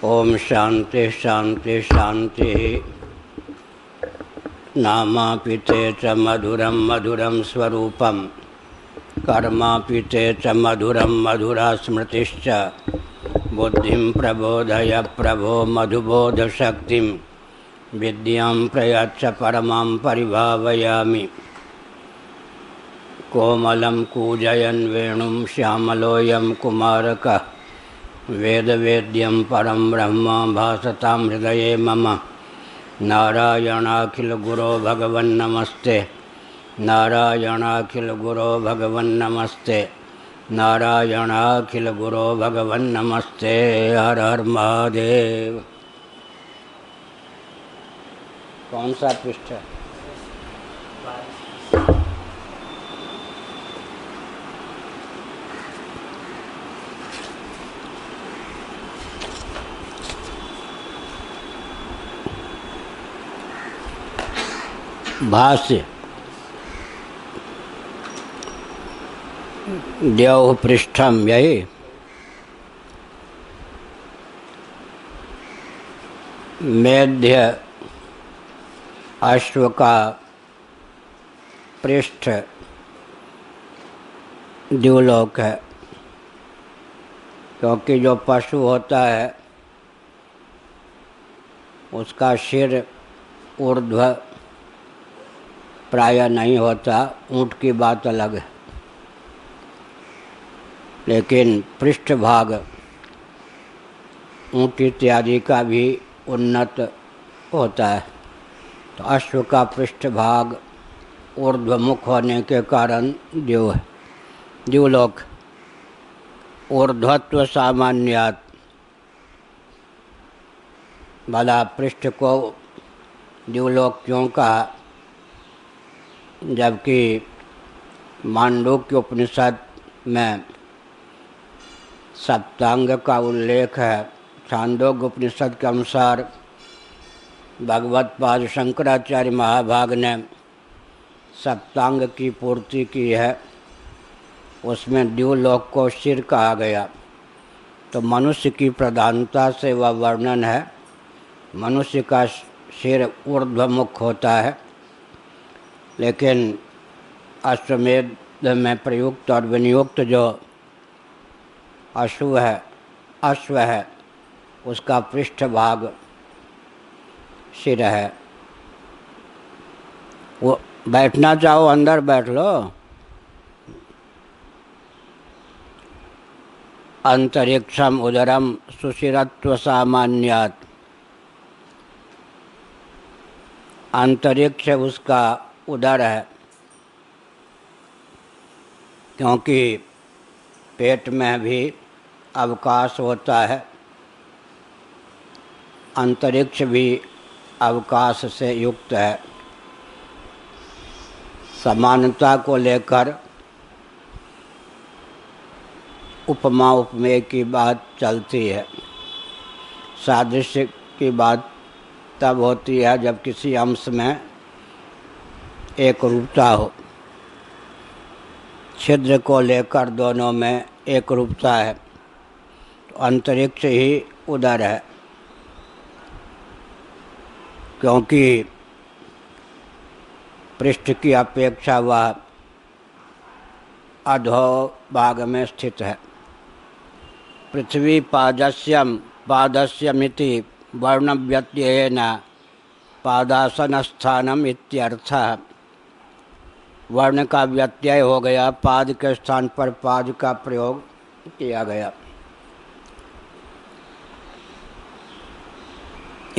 ओम शांति शांति शांति। नामापिते च मधुरम मधुरम स्वरूपम कर्मापिते च मधुरम मधुरा स्मृतिश्च बुद्धिं प्रबोधय प्रभो मधुबोध शक्तिं विद्यां प्रयच्छ परमां परिभावयामि। कोमलं कूजयन् वेणुं श्यामलोऽयं कुमारकः वेदवेद्यं परं ब्रह्म भासतां हृदये मम। नारायणाखिलगुरो भगवन्नमस्ते नारायणाखिलगुरो भगवन्नमस्ते नारायणाखिलगुरो भगवन्नमस्ते। हर हर महादेव। कौन सा पृष्ठ है? भाष्य द्यौः पृष्ठम यही। मेध्य अश्व का पृष्ठ द्युलोक है, क्योंकि जो पशु होता है उसका सिर ऊर्ध्व प्राय नहीं होता। ऊँट की बात अलग है, लेकिन पृष्ठभाग ऊँट इत्यादि का भी उन्नत होता है। तो अश्व का पृष्ठभाग ऊर्ध्वमुख होने के कारण द्यु है। द्युलोक ऊर्ध्वत्व सामान्यात्। भला पृष्ठ को द्युलोक क्यों कहा, जबकि मांडूक्य उपनिषद में सप्तांग का उल्लेख है। छांदोग्य उपनिषद के अनुसार भगवत पाद शंकराचार्य महाभाग ने सप्तांग की पूर्ति की है, उसमें द्युलोक को सिर कहा गया। तो मनुष्य की प्रधानता से वह वर्णन है। मनुष्य का सिर ऊर्ध्वमुख होता है, लेकिन अश्वमेध में प्रयुक्त और विनियुक्त जो अश्व है उसका पृष्ठभाग सिर है। वो बैठना चाहो अंदर बैठ लो। अंतरिक्षम उदरम सुशिरत्व सामान्यात्। अंतरिक्ष उसका उदर है, क्योंकि पेट में भी अवकाश होता है। अंतरिक्ष भी अवकाश से युक्त है। समानता को लेकर उपमा उपमेय की बात चलती है। सादृश्य की बात तब होती है जब किसी अंश में एक रूपता हो। छिद्र को लेकर दोनों में एक रूपता है, तो अंतरिक्ष ही उदर है, क्योंकि पृष्ठ की अपेक्षा वह अधोभाग में स्थित है। पृथ्वी पादस्यमिति वर्णव्यत्ययेन पादासनस्थानम इत्यर्थः। वर्ण का व्यत्यय हो गया, पाद के स्थान पर पाद का प्रयोग किया गया।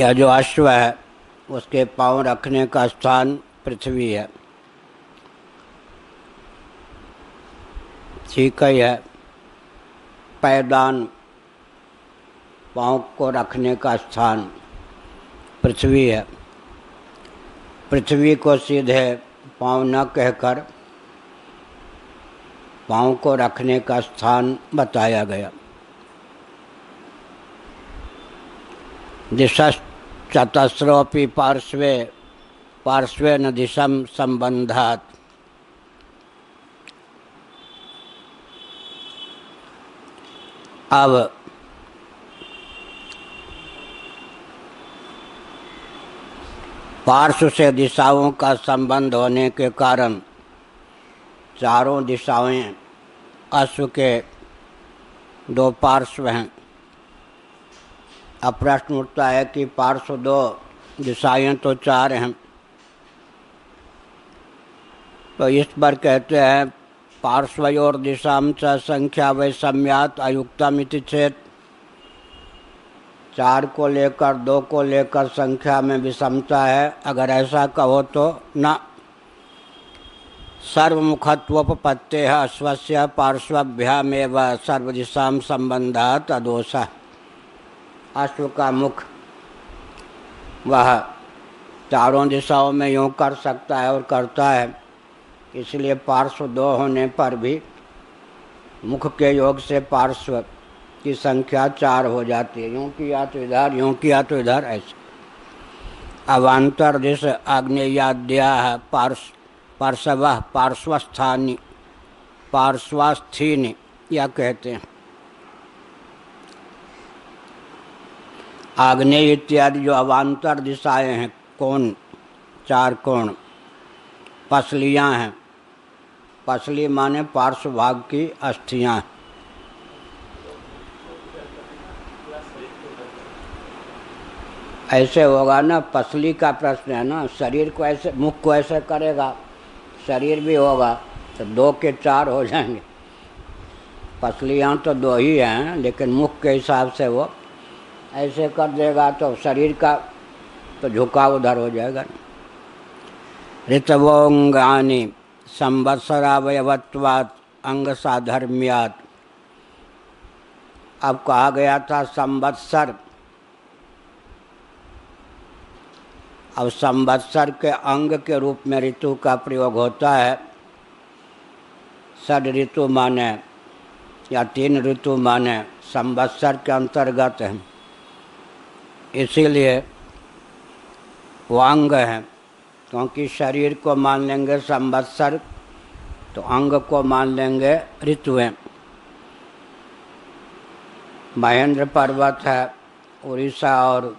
यह जो अश्व है उसके पांव रखने का स्थान पृथ्वी है। ठीक ही है। पैदान पांव को रखने का स्थान पृथ्वी है। पृथ्वी को सीधे पांव न कहकर पांव को रखने का स्थान बताया गया। दिशश्चतस्रोऽपि पार्श्वेन दिशं संबंधात्। अब पार्श्व से दिशाओं का संबंध होने के कारण चारों दिशाएं अश्व के दो पार्श्व हैं। अब प्रश्न उठता है कि पार्श्व दो, दिशाएं तो चार हैं। तो इस पर कहते हैं पार्श्वयोर दिशाम च संख्या वैषम्यात् अयुक्तमिति चेत। चार को लेकर दो को लेकर संख्या में विषमता है, अगर ऐसा कहो तो न। सर्वमुखत्वोपपत्तेः अश्वस्य पार्श्वभ्यामेव सर्वदिशां संबंधात् अदोषः। अश्व का मुख वह चारों दिशाओं में यूँ कर सकता है और करता है, इसलिए पार्श्व दो होने पर भी मुख के योग से पार्श्व की संख्या चार हो जाती है। यूँ किया तो इधर, यूँ किया तो इधर, ऐसे। अवान्तर दिश आग्नेयाद्याः पार्श्वः पार्श्वस्थानी पार्श्वस्थीनि या कहते हैं। आग्नेय इत्यादि जो अवान्तर दिशाएं हैं, कोण, चार कोण, पसलियाँ हैं। पसली माने पार्श्व भाग की अस्थियाँ। ऐसे होगा ना, पसली का प्रश्न है ना। शरीर को ऐसे, मुख को ऐसे करेगा, शरीर भी होगा तो दो के चार हो जाएंगे। पसलियाँ तो दो ही हैं, लेकिन मुख के हिसाब से वो ऐसे कर देगा तो शरीर का तो झुकाव उधर हो जाएगा। ऋतवोंगानि संवत्सरावयवत्वात् अंग साधर्म्यात्। अब कहा गया था संवत्सर, अब संवत्सर के अंग के रूप में ऋतु का प्रयोग होता है। षड ऋतु माने या तीन ऋतु माने संवत्सर के अंतर्गत है, इसीलिए वो अंग है। क्योंकि शरीर को मान लेंगे संवत्सर तो अंग को मान लेंगे ऋतुएं। महेंद्र पर्वत है उड़ीसा और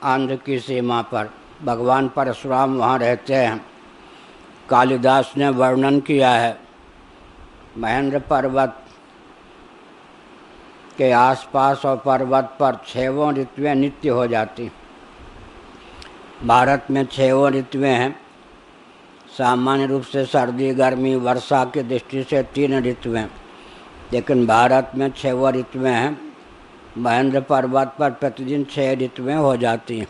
आंध्र की सीमा पर, भगवान परशुराम वहाँ रहते हैं। कालिदास ने वर्णन किया है महेंद्र पर्वत के आसपास और पर्वत पर छहों ऋतुएं नित्य हो जाती। भारत में छहों ऋतुएं हैं। सामान्य रूप से सर्दी, गर्मी, वर्षा की दृष्टि से तीन ऋतुएं, लेकिन भारत में छहों ऋतुएं हैं। महेंद्र पर्वत पर प्रतिदिन 6 ऋतुएं हो जाती हैं।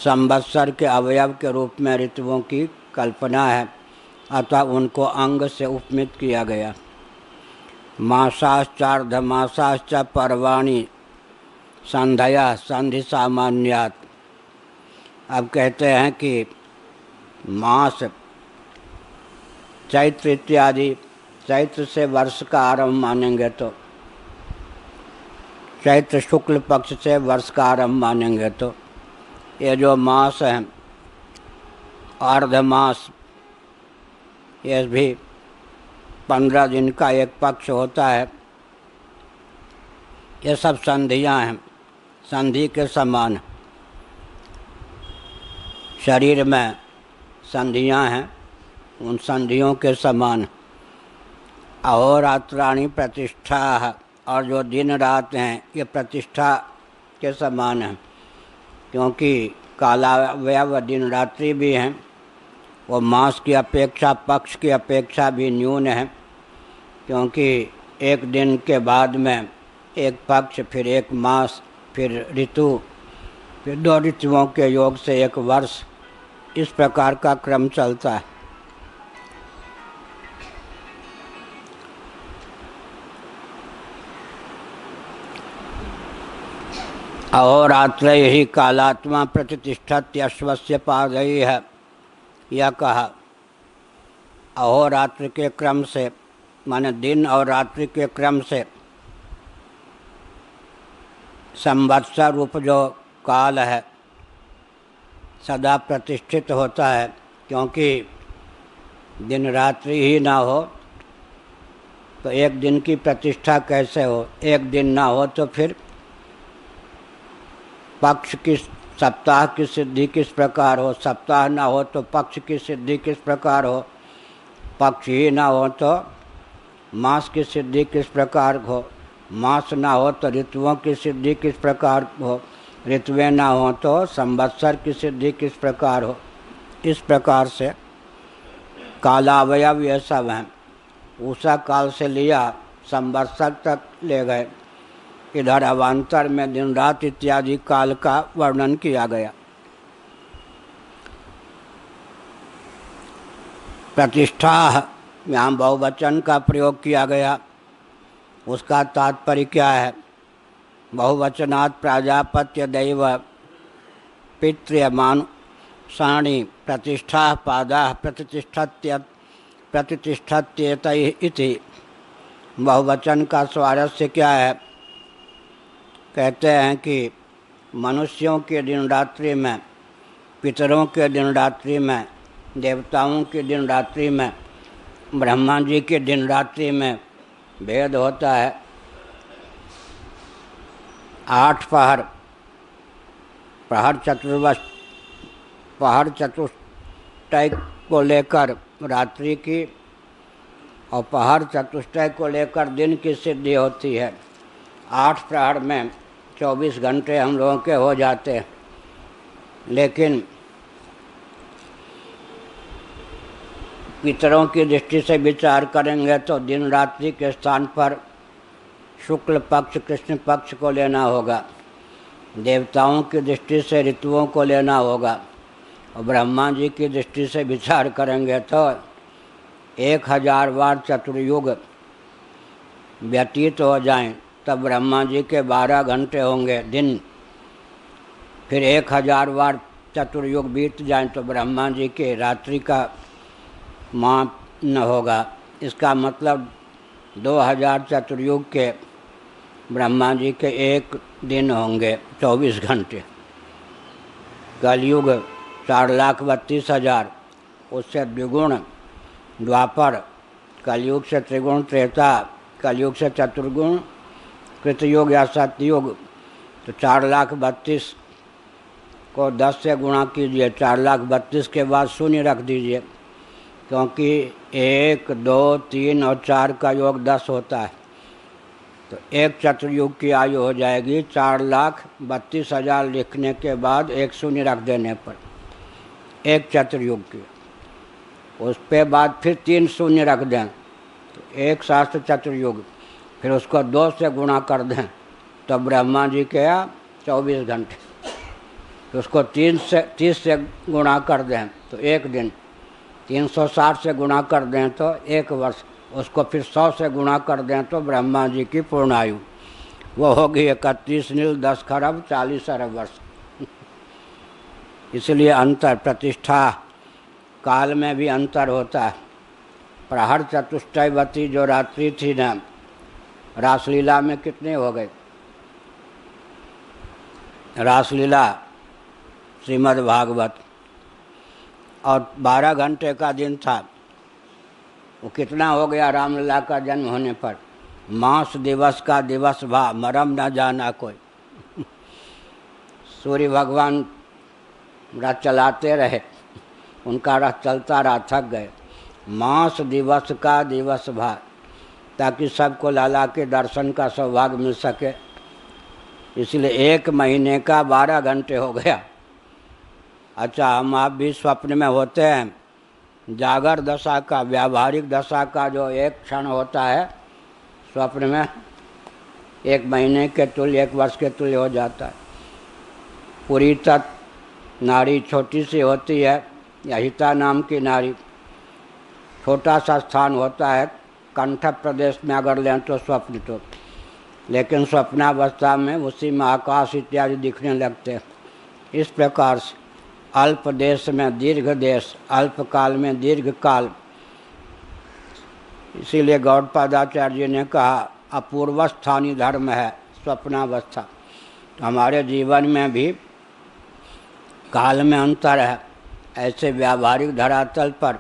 संवत्सर के अवयव के रूप में ऋतुओं की कल्पना है, अतः उनको अंग से उपमित किया गया। मासाश्चार्धमासाश्च पर्वाणि संध्या संधि सामान्यात्। अब कहते हैं कि मास चैत्र इत्यादि, चैत्र से वर्ष का आरंभ मानेंगे तो चैत्र शुक्ल पक्ष से वर्ष का आरंभ मानेंगे तो ये जो मास हैं, अर्धमास, ये भी 15 दिन का एक पक्ष होता है। ये सब संधियां हैं, संधि के समान। शरीर में संधियां हैं, उन संधियों के समान। अहोरात्राणि प्रतिष्ठा, और जो दिन रात हैं ये प्रतिष्ठा के समान हैं। क्योंकि कालावयव दिन रात्रि भी हैं, वो मास की अपेक्षा, पक्ष की अपेक्षा भी न्यून है। क्योंकि एक दिन के बाद में एक पक्ष, फिर एक मास, फिर ऋतु, फिर 2 ऋतुओं के योग से एक वर्ष, इस प्रकार का क्रम चलता है। अहोरात्र ही कालात्मा प्रतिष्ठत्य अश्वस्य पादैः, यह कहा। अहोरात्र के क्रम से माने दिन और रात्रि के क्रम से संवत्सर रूप जो काल है सदा प्रतिष्ठित होता है। क्योंकि दिन रात्रि ही ना हो तो एक दिन की प्रतिष्ठा कैसे हो। एक दिन ना हो तो फिर पक्ष की सप्ताह की सिद्धि किस प्रकार हो, सप्ताह ना हो तो पक्ष की सिद्धि किस प्रकार हो, पक्ष ही ना हो तो मास की सिद्धि किस प्रकार हो, मास ना हो तो ऋतुओं की सिद्धि किस प्रकार हो, ऋतुएं ना हो तो संवत्सर की सिद्धि किस प्रकार हो। इस प्रकार से कालावयव ये सब हैं। उषा काल से लिया संवत्सर तक ले गए। इधर अवान्तर में दिन रात इत्यादि काल का वर्णन किया गया। प्रतिष्ठा यहाँ बहुवचन का प्रयोग किया गया। उसका तात्पर्य क्या है? बहुवचनात् प्राजापत्य दैव पितृमानुषाणि प्रतिष्ठा पादा प्रतिष्ठत्येत इति। बहुवचन का स्वारस्य क्या है? कहते हैं कि मनुष्यों के दिन रात्रि में, पितरों के दिन रात्रि में, देवताओं के दिन रात्रि में, ब्रह्मा जी के दिन रात्रि में भेद होता है। 8 पहर, पहर चतुष्टय को लेकर रात्रि की और पहर चतुष्टय को लेकर दिन की सिद्धि होती है। 8 प्रहर में 24 घंटे हम लोगों के हो जाते हैं, लेकिन पितरों की दृष्टि से विचार करेंगे तो दिन रात्रि के स्थान पर शुक्ल पक्ष कृष्ण पक्ष को लेना होगा। देवताओं की दृष्टि से ऋतुओं को लेना होगा और ब्रह्मा जी की दृष्टि से विचार करेंगे तो 1000 बार चतुर्युग व्यतीत हो जाएं तब ब्रह्मा जी के 12 घंटे होंगे दिन। फिर 1000 बार चतुर्युग बीत जाएं तो ब्रह्मा जी के रात्रि का माप न होगा। इसका मतलब 2000 चतुर्युग के ब्रह्मा जी के एक दिन होंगे 24 घंटे। कलयुग 4,32,000, उससे द्विगुण द्वापर, कलयुग से त्रिगुण त्रेता, कलयुग से चतुर्गुण कृतयुग या सतयुग। तो 4,32,000 को 10 से गुणा कीजिए, 4,32,000 के बाद शून्य रख दीजिए, क्योंकि 1, 2, 3 और 4 का योग 10 होता है। तो एक चतुर्युग की आयु हो जाएगी 4,32,000 लिखने के बाद एक शून्य रख देने पर एक चतुर्युग की। उस पे बाद फिर 3 शून्य रख दें तो एक शास्त्र चतुर्युग। फिर उसको 2 से गुणा कर दें तो ब्रह्मा जी के 24 घंटे। तो उसको 30 से गुणा कर दें तो एक दिन, 360 से गुणा कर दें तो 1 वर्ष, उसको फिर 100 से गुणा कर दें तो ब्रह्मा जी की पूर्ण आयु वो होगी 31 नील 10 खरब 40 अरब वर्ष। इसलिए अंतर, प्रतिष्ठा काल में भी अंतर होता है। प्रहर चतुष्टयवती जो रात्रि थी ना, रासलीला में कितने हो गए? रासलीला श्रीमद् भागवत, और 12 घंटे का दिन था। वो कितना हो गया रामलला का जन्म होने पर? मास दिवस का दिवस भा, मरम न जाना कोई। सूर्य भगवान रथ चलाते रहे, उनका रथ चलता रहा, थक गए। मास दिवस का दिवस भा, ताकि सबको लाला के दर्शन का सौभाग्य मिल सके। इसलिए 1 महीने का 12 घंटे हो गया। अच्छा, हम आप भी स्वप्न में होते हैं। जागर दशा का, व्यावहारिक दशा का जो एक क्षण होता है स्वप्न में 1 महीने के तुल्य, 1 वर्ष के तुल्य हो जाता है। पूरी तत् नारी छोटी सी होती है, या हिता नाम की नारी, छोटा सा स्थान होता है कंठ प्रदेश में अगर लें तो स्वप्न तो, लेकिन स्वप्नावस्था में उसी में आकाश इत्यादि दिखने लगते हैं। इस प्रकार से अल्प देश में दीर्घ देश, अल्प काल में दीर्घ काल। इसीलिए गौड़पादाचार्य जी ने कहा अपूर्वस्थानी धर्म है स्वप्नावस्था। तो हमारे जीवन में भी काल में अंतर है। ऐसे व्यावहारिक धरातल पर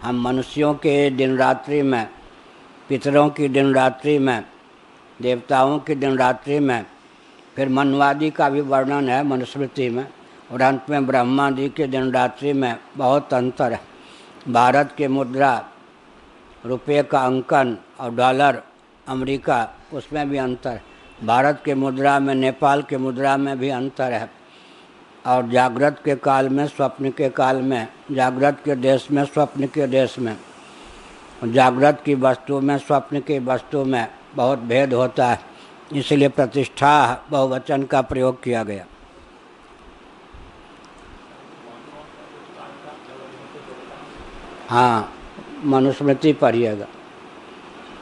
हम मनुष्यों के दिन रात्रि में, पितरों की दिन रात्रि में, देवताओं की दिन रात्रि में, फिर मनवादी का भी वर्णन है मनुस्मृति में, और अंत में ब्रह्मा जी के दिन रात्रि में बहुत अंतर है। भारत की मुद्रा, रुपये का अंकन और डॉलर अमेरिका, उसमें भी अंतर है। भारत के मुद्रा में, नेपाल के मुद्रा में भी अंतर है। और जागृत के काल में, स्वप्न के काल में, जागृत के देश में, स्वप्न के देश में, जागृत की वस्तु में, स्वप्न की वस्तु में बहुत भेद होता है। इसलिए प्रतिष्ठा बहुवचन का प्रयोग किया गया। हाँ, मनुस्मृति पढ़िएगा।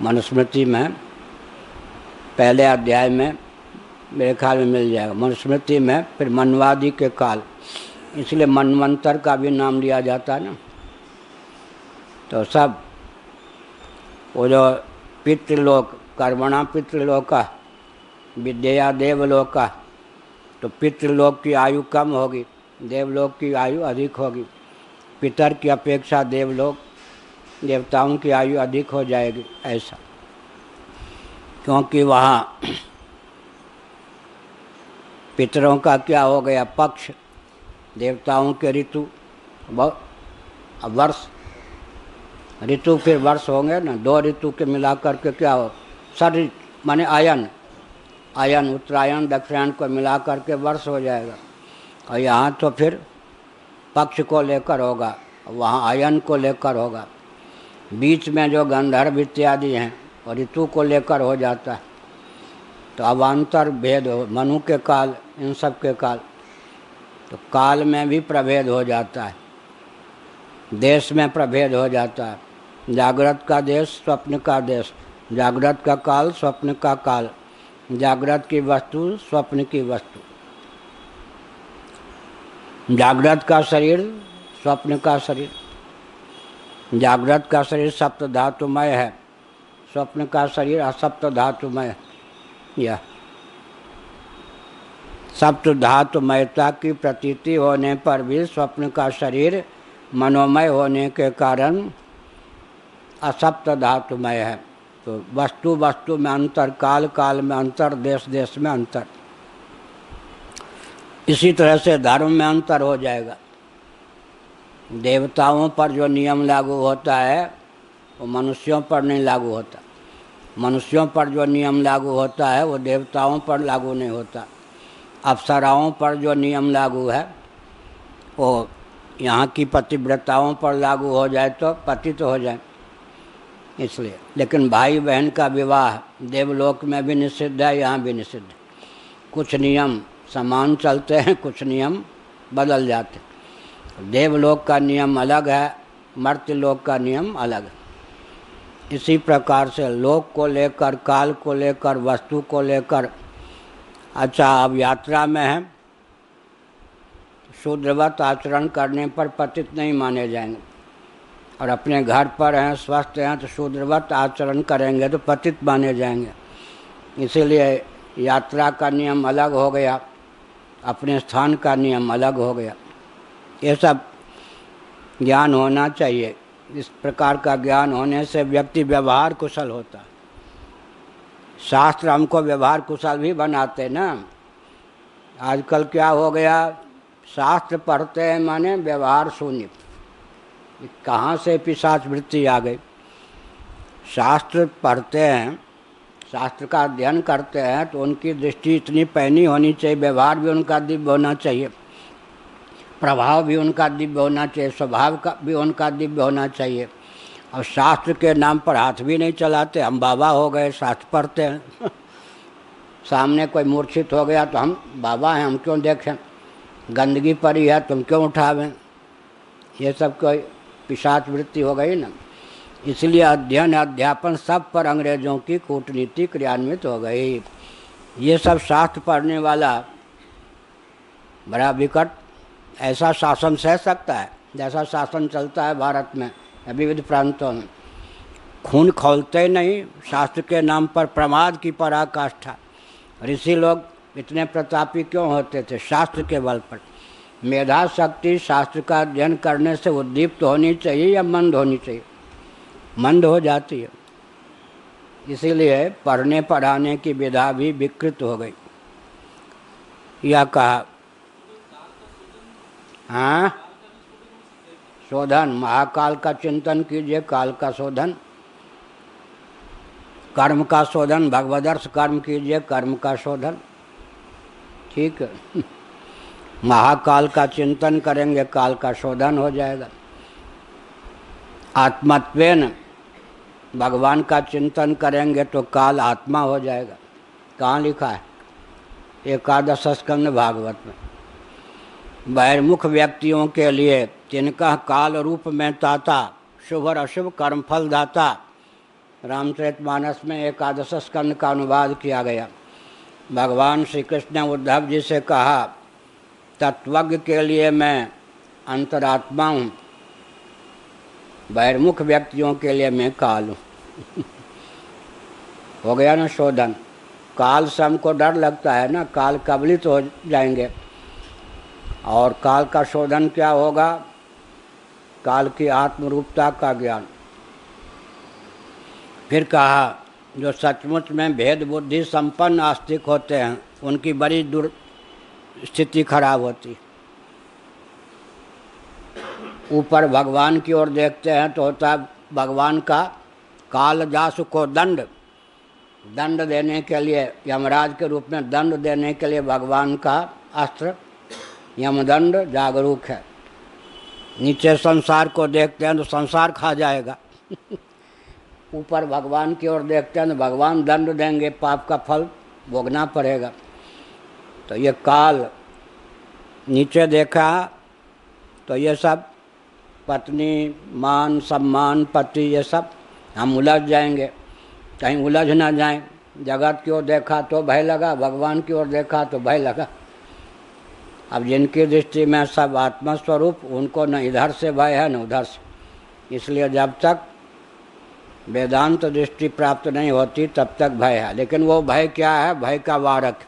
मनुस्मृति में पहले अध्याय में मेरे ख्याल में मिल जाएगा। मनुस्मृति में फिर मनवादी के काल, इसलिए मनवंतर का भी नाम लिया जाता है ना। तो सब वो जो पितृलोक, कर्मणा पितृलोका विद्या देवलोका, तो पितृलोक की आयु कम होगी, देवलोक की आयु अधिक होगी। पितर की अपेक्षा देवलोक, देवताओं की आयु अधिक हो जाएगी, ऐसा। क्योंकि वहाँ पितरों का क्या हो गया, पक्ष, देवताओं के ऋतु, वर्ष, ऋतु फिर वर्ष होंगे ना, 2 ऋतु के मिलाकर के क्या हो, षड माने आयन, आयन उत्तरायण दक्षिणायन को मिलाकर के वर्ष हो जाएगा। और यहाँ तो फिर पक्ष को लेकर होगा, वहाँ आयन को लेकर होगा। बीच में जो गंधर्व इत्यादि हैं और ऋतु को लेकर हो जाता है। तो अवान्तर भेद हो, मनु के काल, इन सब के काल, तो काल में भी प्रभेद हो जाता है, देश में प्रभेद हो जाता है। जागृत का देश, स्वप्न का देश, जागृत का काल, स्वप्न का काल, जागृत की वस्तु, स्वप्न की वस्तु, जागृत का शरीर, स्वप्न का शरीर। जागृत का शरीर सप्त धातुमय है, स्वप्न का शरीर असप्त धातुमय है। यह सप्त धातुमयता की प्रतीति होने पर भी स्वप्न का शरीर मनोमय होने के कारण असप्त धातुमय है। तो वस्तु वस्तु में अंतर, काल काल में अंतर, देश देश में अंतर। इसी तरह से धर्म में अंतर हो जाएगा। देवताओं पर जो नियम लागू होता है वो मनुष्यों पर नहीं लागू होता। मनुष्यों पर जो नियम लागू होता है वो देवताओं पर लागू नहीं होता। अप्सराओं पर जो नियम लागू है वो यहाँ की पतिव्रताओं पर लागू हो जाए तो पतित हो जाए, इसलिए। लेकिन भाई बहन का विवाह देवलोक में भी निषिद्ध है, यहाँ भी निषिद्ध है। कुछ नियम समान चलते हैं, कुछ नियम बदल जाते हैं। देवलोक का नियम अलग है, मर्त्यलोक का नियम अलग है। इसी प्रकार से लोक को लेकर, काल को लेकर, वस्तु को लेकर। अच्छा, अब यात्रा में है, शूद्रवत आचरण करने पर पतित नहीं माने जाएंगे, और अपने घर पर हैं, स्वस्थ हैं, तो शूद्रवत आचरण करेंगे तो पतित माने जाएंगे। इसीलिए यात्रा का नियम अलग हो गया, अपने स्थान का नियम अलग हो गया। ये सब ज्ञान होना चाहिए। इस प्रकार का ज्ञान होने से व्यक्ति व्यवहार कुशल होता है। शास्त्र हमको व्यवहार कुशल भी बनाते ना। आजकल क्या हो गया, शास्त्र पढ़ते हैं माने व्यवहार शून्य। कहाँ से पिशाच वृत्ति आ गई। शास्त्र पढ़ते हैं, शास्त्र का अध्ययन करते हैं तो उनकी दृष्टि इतनी पैनी होनी चाहिए, व्यवहार भी उनका दिव्य होना चाहिए, प्रभाव भी उनका दिव्य होना चाहिए, स्वभाव का भी उनका दिव्य होना चाहिए। और शास्त्र के नाम पर हाथ भी नहीं चलाते। हम बाबा हो गए, शास्त्र पढ़ते हैं सामने कोई मूर्छित हो गया तो हम बाबा हैं, हम क्यों देखें, गंदगी पड़ी है तुम क्यों उठावें। ये सब कोई पिशाच वृत्ति हो गई ना। इसलिए अध्ययन अध्यापन सब पर अंग्रेजों की कूटनीति क्रियान्वित हो गई। ये सब शास्त्र पढ़ने वाला बड़ा विकट ऐसा शासन सह सकता है जैसा शासन चलता है भारत में विविध प्रांतों में। खून खौलते नहीं, शास्त्र के नाम पर प्रमाद की पराकाष्ठा। ऋषि लोग इतने प्रतापी क्यों होते थे? शास्त्र के बल पर। मेधा शक्ति शास्त्र का अध्ययन करने से उद्दीप्त होनी चाहिए या मंद होनी चाहिए? मंद हो जाती है। इसीलिए पढ़ने पढ़ाने की विधा भी विकृत हो गई। यह कहा हाँ, शोधन, महाकाल का चिंतन कीजिए, काल का शोधन, कर्म का शोधन, भगवदर्श कर्म कीजिए, कर्म का शोधन, ठीक है। महाकाल का चिंतन करेंगे, काल का शोधन हो जाएगा। आत्मत्वेन, भगवान का चिंतन करेंगे तो काल आत्मा हो जाएगा। कहाँ लिखा है? एकादश स्कंद भागवत में। बहिर्मुख व्यक्तियों के लिए जिनका काल रूप में ताता, शुभ और अशुभ कर्मफल दाता, रामचरितमानस में एकादश स्कंद का अनुवाद किया गया। भगवान श्री कृष्ण ने उद्धव जी से कहा, तत्वज्ञ के लिए मैं अंतरात्मा हूँ, बहिर्मुख व्यक्तियों के लिए मैं काल हूँ। हो गया ना शोधन। काल से हमको डर लगता है ना, काल कबलित हो जाएंगे। और काल का शोधन क्या होगा? काल की आत्मरूपता का ज्ञान। फिर कहा, जो सचमुच में भेद बुद्धि संपन्न आस्तिक होते हैं उनकी बड़ी स्थिति खराब होती। ऊपर भगवान की ओर देखते हैं तो होता है भगवान का कालजासु को दंड देने के लिए, यमराज के रूप में दंड देने के लिए भगवान का अस्त्र यमदंड जागरूक है। नीचे संसार को देखते हैं तो संसार खा जाएगा। ऊपर भगवान की ओर देखते हैं तो भगवान दंड देंगे, पाप का फल भोगना पड़ेगा। तो ये काल नीचे देखा तो ये सब पत्नी, मान, सम्मान, पति, ये सब हम उलझ जाएंगे। कहीं उलझ ना जाएं। जगत की ओर देखा तो भय लगा, भगवान की ओर देखा तो भय लगा। अब जिनकी दृष्टि में सब आत्मस्वरूप, उनको न इधर से भय है न उधर से। इसलिए जब तक वेदांत दृष्टि प्राप्त नहीं होती तब तक भय है। लेकिन वो भय क्या है? भय का वारक।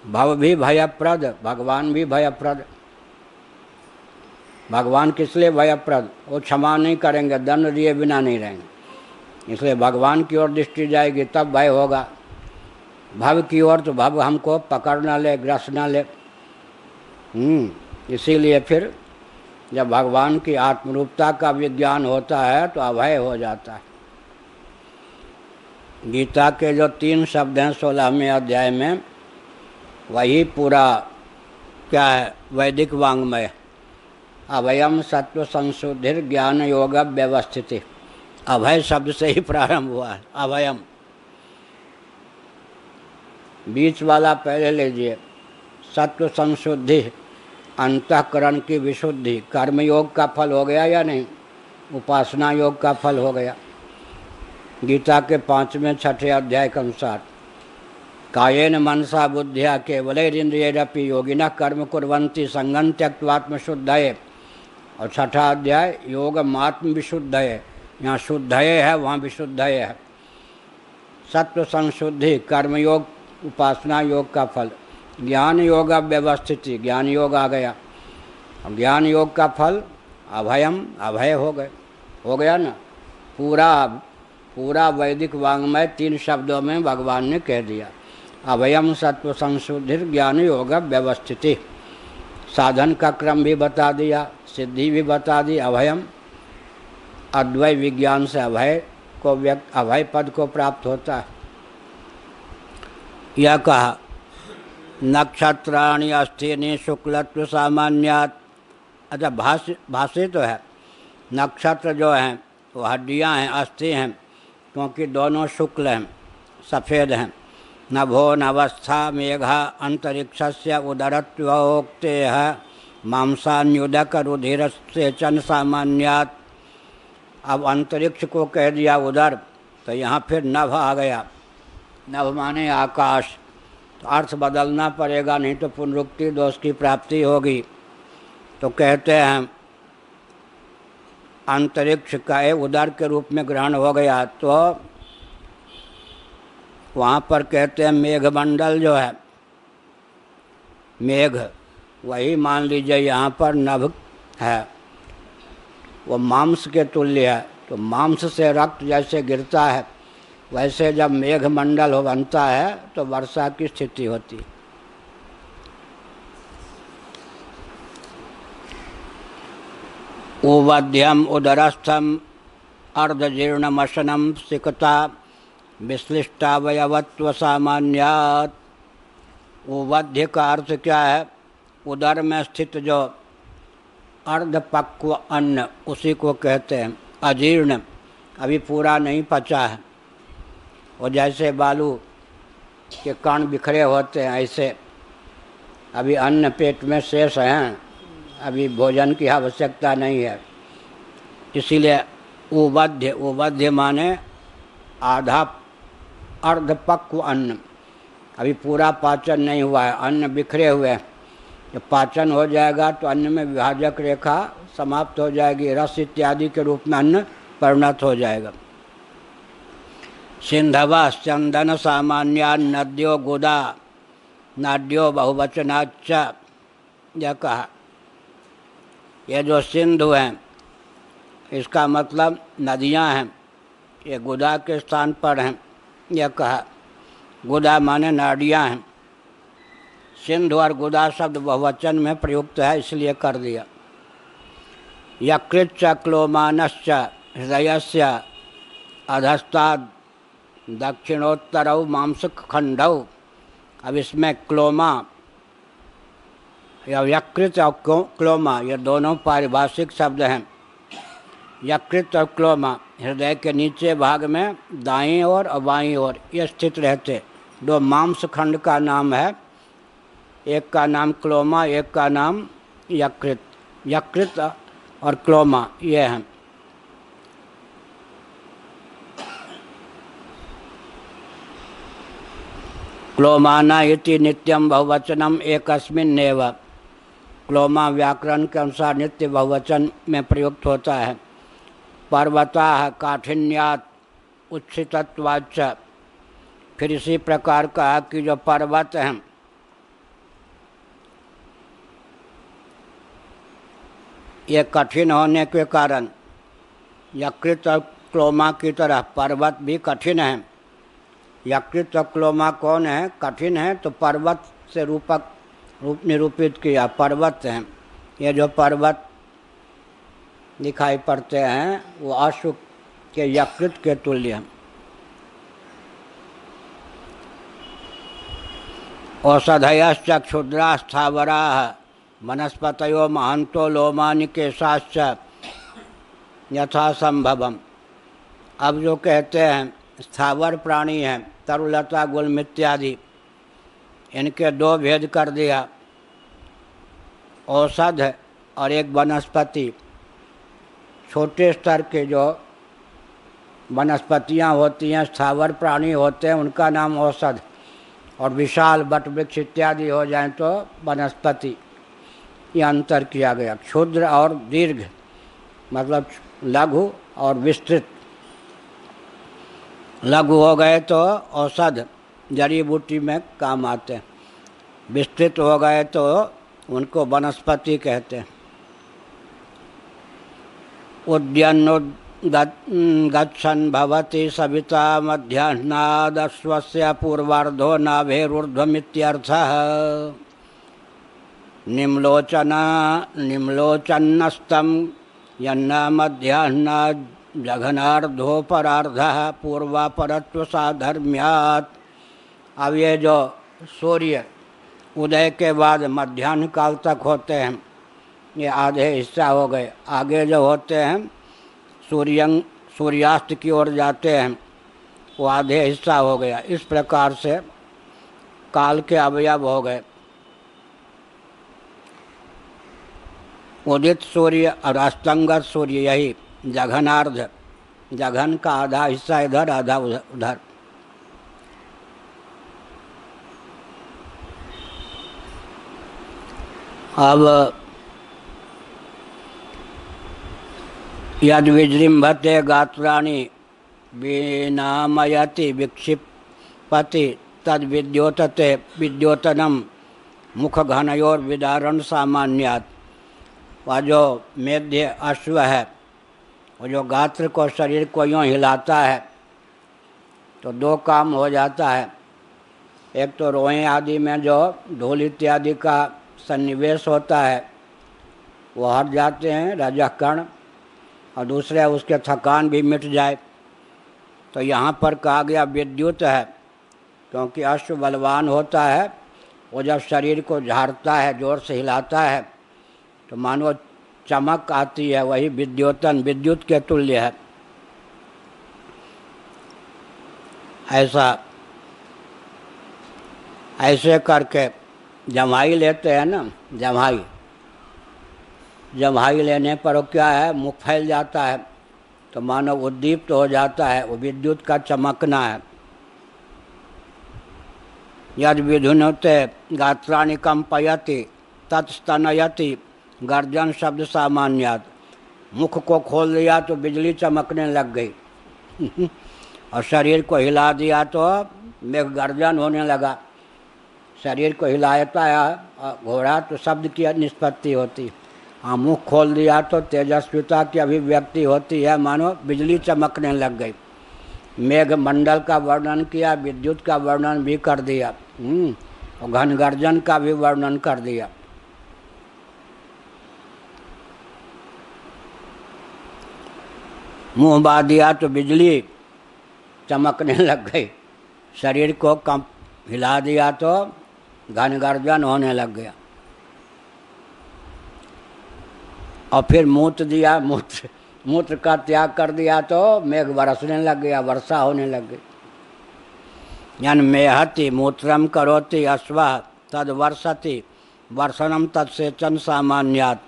भव भी भयप्रद, भगवान भी भयप्रद। भगवान किस लिए भयप्रद? वो क्षमा नहीं करेंगे, दंड दिए बिना नहीं रहेंगे। इसलिए भगवान की ओर दृष्टि जाएगी तब भय होगा। भव की ओर तो भव हमको पकड़ ना ले, ग्रस ना ले। इसीलिए फिर जब भगवान की आत्मरूपता का विज्ञान होता है तो अभय हो जाता है। गीता के जो 3 शब्द हैं 16वें अध्याय में, वही पूरा क्या है? वैदिक वांग्मय। अभयम सत्व संशुद्धिर ज्ञान योग व्यवस्थिति। अभय शब्द से ही प्रारंभ हुआ है। अभयम, बीच वाला पहले लीजिए। सत्व संशुद्धि, अंतःकरण की विशुद्धि। कर्मयोग का फल हो गया या नहीं? उपासना योग का फल हो गया। गीता के 5वें 6ठे अध्याय के अनुसार, कायेन मनसा बुद्धिया केवलैरिन्द्रियैरपि योगिनः कर्म कुर्वन्ति संगं त्यक्त्वात्मशुद्धये। और 6ठा अध्याय योग मात्म विशुद्धये। यहाँ शुद्धये है, वहाँ विशुद्धये है। सत्व संशुद्धि, कर्मयोग, उपासना योग का फल। ज्ञान योग व्यवस्थिति, ज्ञान योग आ गया। अब ज्ञान योग का फल अभयम, अभय हो गए। हो गया ना? पूरा वैदिक वांग्मय 3 शब्दों में भगवान ने कह दिया। अभयम सत्व संशुद्धि ज्ञान योग व्यवस्थिति। साधन का क्रम भी बता दिया, सिद्धि भी बता दी। अभयम, अद्वैय विज्ञान से अभय को अभय पद को प्राप्त होता है। यह कहा, नक्षत्राणि अस्थिनि शुक्लत्व सामान्यात्। अच्छा, भाष्य तो है। नक्षत्र जो हैं वो हड्डियां हैं, अस्थि हैं, क्योंकि दोनों शुक्ल हैं, सफ़ेद हैं। नभो नवस्था मेघा अंतरिक्षस्य उदरत्वोक्ते है मांसान्युदक रुधिरसेचन सामान्यात्। अब अंतरिक्ष को कह दिया उदर, तो यहाँ फिर नभ आ गया। नभ माने आकाश। तो अर्थ बदलना पड़ेगा, नहीं तो पुनरुक्ति दोष की प्राप्ति होगी। तो कहते हैं अंतरिक्ष का उदर के रूप में ग्रहण हो गया। तो वहाँ पर कहते हैं मेघमंडल जो है, मेघ, वही मान लीजिए यहाँ पर नभ है, वो मांस के तुल्य है। तो मांस से रक्त जैसे गिरता है, वैसे जब मेघमंडल हो बनता है तो वर्षा की स्थिति होती। उवध्यम उदरस्थम अर्धजीर्णमशनम सिकता विश्लिष्टावयवत्व सामान्यात। उवध्य का अर्थ क्या है? उदर में स्थित जो अर्धपक्व अन्न, उसी को कहते हैं। अजीर्ण, अभी पूरा नहीं पचा है। और जैसे बालू के कण बिखरे होते हैं, ऐसे अभी अन्न पेट में शेष हैं, अभी भोजन की आवश्यकता नहीं है। इसीलिए उवध्य, उवध्य माने आधा अर्धपक्व अन्न, अभी पूरा पाचन नहीं हुआ है, अन्न बिखरे हुए हैं। जब पाचन हो जाएगा तो अन्न में विभाजक रेखा समाप्त हो जाएगी, रस इत्यादि के रूप में अन्न परिणत हो जाएगा। सिंधवा चंदन सामान्या नद्यो गुदा नाड्यो बहुवचनाच्च, यह कहा। ये जो सिंधु हैं, इसका मतलब नदियां हैं, ये गुदा के स्थान पर हैं, यह कहा। गुदा माने नाड़ियां हैं। सिंधु और गुदा शब्द बहुवचन में प्रयुक्त है, इसलिए कर दिया। यकृच्च क्लोमानश्च हृदयस्य अधस्ताद दक्षिणोत्तरौ मांसखंडौ। अब इसमें क्लोमा या यकृत और क्लोमा, ये दोनों पारिभाषिक शब्द हैं। यकृत और क्लोमा हृदय के नीचे भाग में दाईं ओर और बाईं ओर ये स्थित रहते। दो मांसखंड का नाम है, एक का नाम क्लोमा, एक का नाम यकृत। यकृत और क्लोमा ये हैं। क्लोमाना इति नित्यम बहुवचनम एकस्मिन्नेव। क्लोमा व्याकरण के अनुसार नित्य बहुवचन में प्रयुक्त होता है। पर्वताः काठिन्यात् उच्छितत्वाच्च। फिर इसी प्रकार कहा कि जो पर्वत हैं, ये कठिन होने के कारण यकृत और क्लोमा की तरह पर्वत भी कठिन है। यकृत और क्लोमा कौन है? कठिन है, तो पर्वत से रूप निरूपित किया, पर्वत हैं। ये जो पर्वत दिखाई पड़ते हैं वो अश्व के यकृत के तुल्य हैं। औषधयश्च क्षुद्रा स्थावराः वनस्पतयो महंतो लोमानि केशाश्च यथा संभवम। अब जो कहते हैं स्थावर प्राणी हैं, तरुलता गुल्म इत्यादि, इनके दो भेद कर दिया, औषध और एक वनस्पति। छोटे स्तर के जो वनस्पतियाँ होती हैं, स्थावर प्राणी होते हैं, उनका नाम औषध, और विशाल वट वृक्ष इत्यादि हो जाएं तो वनस्पति। ये अंतर किया गया। क्षुद्र और दीर्घ मतलब लघु और विस्तृत। लघु हो गए तो औषध जड़ी बूटी में काम आते हैं, विस्तृत हो गए तो उनको वनस्पति कहते हैं। उद्यन्नुद्गच्छन् भवति सविता मध्याह्नादश्वस्य पूर्वार्धो नाभेरुर्ध्वमित्यर्थः। निम्लोचन्नस्तं यन्न मध्याह्नाद् जघनार्धोपरार्धः पूर्वापरत्व साधर्म्यात्। अब ये जो सूर्य उदय के बाद मध्याह्न काल तक होते हैं, ये आधे हिस्सा हो गए। आगे जो होते हैं सूर्यास्त की ओर जाते हैं, वो आधे हिस्सा हो गया। इस प्रकार से काल के अवयव हो गए। उदित सूर्य और अस्तंगत सूर्य, यही जघनार्ध, जघन का आधा हिस्सा इधर आधा उधर। अब यद विजृंभते गात्राणि विनामयति विक्षिपति तद विद्योतते विद्योतनम मुख घनयोर विदारण सामान्यात्। वह जो मेध्य अश्व है, वो जो गात्र को, शरीर को यूँ हिलाता है तो दो काम हो जाता है। एक तो रोएं आदि में जो धूल इत्यादि का सन्निवेश होता है, वो हट जाते हैं, रजकण, और दूसरे उसके थकान भी मिट जाए। तो यहाँ पर कहा गया विद्युत है, क्योंकि अश्व बलवान होता है, वो जब शरीर को झाड़ता है, जोर से हिलाता है, तो मानो चमक आती है, वही विद्योतन, विद्युत के तुल्य है। ऐसे करके जम्हाई लेते हैं ना, जम्हाई लेने पर वो क्या है, मुख फैल जाता है, तो मानव उद्दीप्त हो जाता है, वो विद्युत का चमकना है। यद विधुनते गात्राणि कंपयति तत्स्तनयति गर्जन शब्द सामान्यात। मुख को खोल दिया तो बिजली चमकने लग गई और शरीर को हिला दिया तो मेघ गर्जन होने लगा। शरीर को हिलाता है घोड़ा तो शब्द की निष्पत्ति होती, हाँ मुख खोल दिया तो तेजस्विता की अभिव्यक्ति होती है, मानो बिजली चमकने लग गई। मेघ मंडल का वर्णन किया, विद्युत का वर्णन भी कर दिया, और घन गर्जन का भी वर्णन कर दिया। मुँह बांध दिया तो बिजली चमकने लग गई, शरीर को कम हिला दिया तो घन गर्जन होने लग गया। और फिर मूत्र दिया, मूत्र का त्याग कर दिया तो मेघ बरसने लग गया, वर्षा होने लग गई। यानी मेहति मूत्रम करोति अश्वः तद वर्षति वर्षनम तत्सेचन सामान्यात।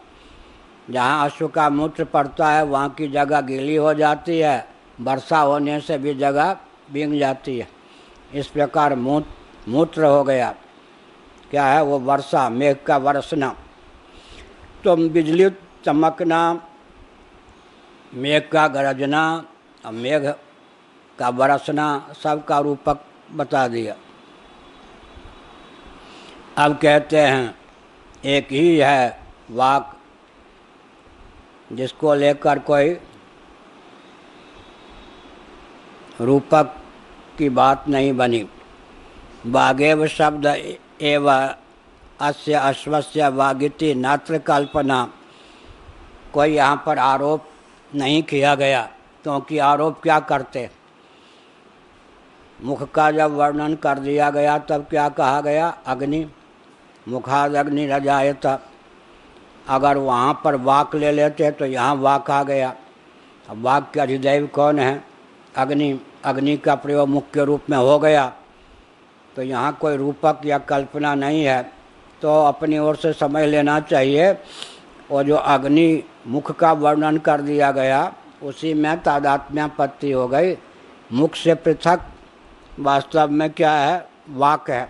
जहाँ अश्व का मूत्र पड़ता है वहाँ की जगह गीली हो जाती है, वर्षा होने से भी जगह भीग जाती है। इस प्रकार मूत्र हो गया, क्या है वो, वर्षा, मेघ का बरसना। तो बिजली चमकना, मेघ का गरजना और मेघ का बरसना, सबका रूपक बता दिया। अब कहते हैं एक ही है वाक, जिसको लेकर कोई रूपक की बात नहीं बनी। वागेव शब्द एव अस्य अश्वस्य वागिति नात्र कल्पना। कोई यहाँ पर आरोप नहीं किया गया, क्योंकि आरोप क्या करते, मुख का जब वर्णन कर दिया गया तब क्या कहा गया, अग्नि, मुखाद अग्नि रजायत। अगर वहाँ पर वाक ले लेते तो यहाँ वाक आ गया। अब वाक के अधिदैव कौन है, अग्नि, अग्नि का प्रयोग मुख्य रूप में हो गया, तो यहाँ कोई रूपक या कल्पना नहीं है। तो अपनी ओर से समझ लेना चाहिए, और जो अग्नि मुख का वर्णन कर दिया गया उसी में तादात्म्यापत्ति हो गई। मुख से पृथक वास्तव में क्या है, वाक है।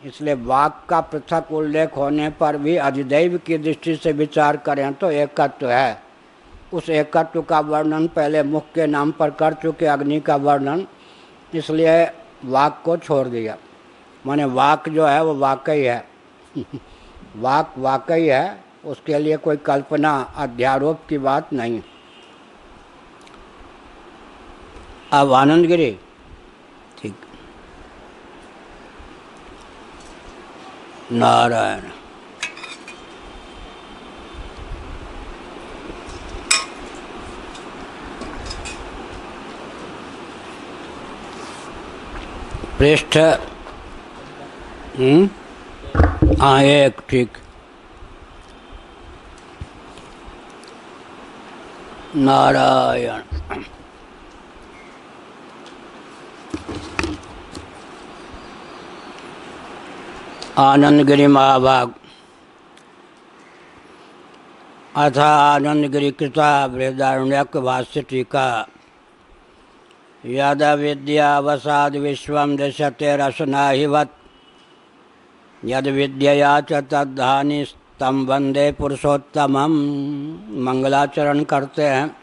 इसलिए वाक का पृथक उल्लेख होने पर भी अधिदैव की दृष्टि से विचार करें तो एकत्व है। उस एकत्व का वर्णन पहले मुख के नाम पर कर चुके अग्नि का वर्णन, इसलिए वाक को छोड़ दिया। माने वाक जो है वो वाकई है वाक वाकई है, उसके लिए कोई कल्पना अध्यारोप की बात नहीं। अब आनंद गिरी, ठीक, नारायण। पृष्ठ हाँ एक, ठीक, नारायण। आनंदगिरी महाभाग अथ आनंदगिरी कृता बृहदारण्यक भाष्य टीका। यद विद्यावसाद विश्वं दृश्यते रसनाहिवत् यद विद्यया च तद्धानि तम वंदे पुरुषोत्तमम। मंगलाचरण करते हैं,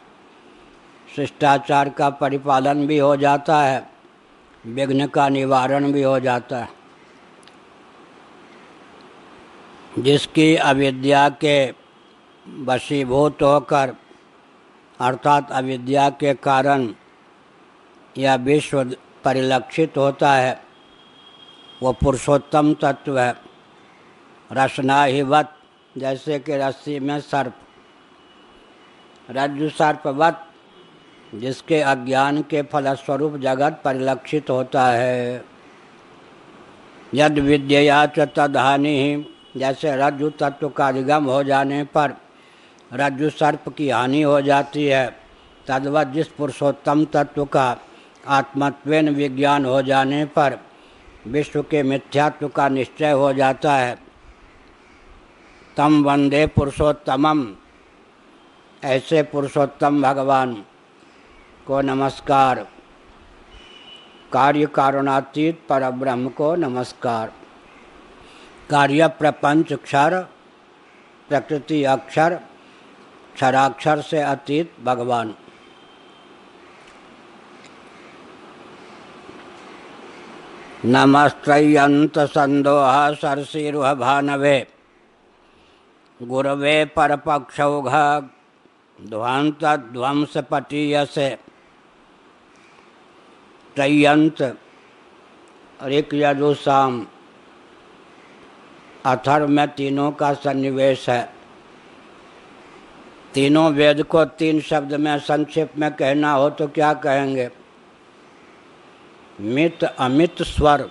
शिष्टाचार का परिपालन भी हो जाता है, विघ्न का निवारण भी हो जाता है। जिसकी अविद्या के वशीभूत होकर अर्थात अविद्या के कारण यह विश्व परिलक्षित होता है, वो पुरुषोत्तम तत्व है। रसनाहिवत जैसे कि रस्सी में सर्प, रज्जु सर्पवत जिसके अज्ञान के फलस्वरूप जगत परिलक्षित होता है। यद विद्यया च तद्हानि, जैसे रज्जु तत्व का अधिगम हो जाने पर रज्जु सर्प की हानि हो जाती है, तद्वत जिस पुरुषोत्तम तत्व का आत्मत्वेन विज्ञान हो जाने पर विश्व के मिथ्यात्व का निश्चय हो जाता है। तम वंदे पुरुषोत्तमम, ऐसे पुरुषोत्तम भगवान को नमस्कार। कार्य कारणातीत परब्रह्म को नमस्कार। कार्य प्रपंच क्षर, प्रकृति अक्षर, क्षराक्षर से अतीत भगवान। नमस्त्रयंत संदोह सरसीरुह भानवे, गुरवे परपक्षौघ ध्वंत ध्वंस पटीयसे। त्रयंत ऋक् यजु साम अथर्व में तीनों का सन्निवेश है। तीनों वेद को तीन शब्द में संक्षेप में कहना हो तो क्या कहेंगे? मित अमित स्वर।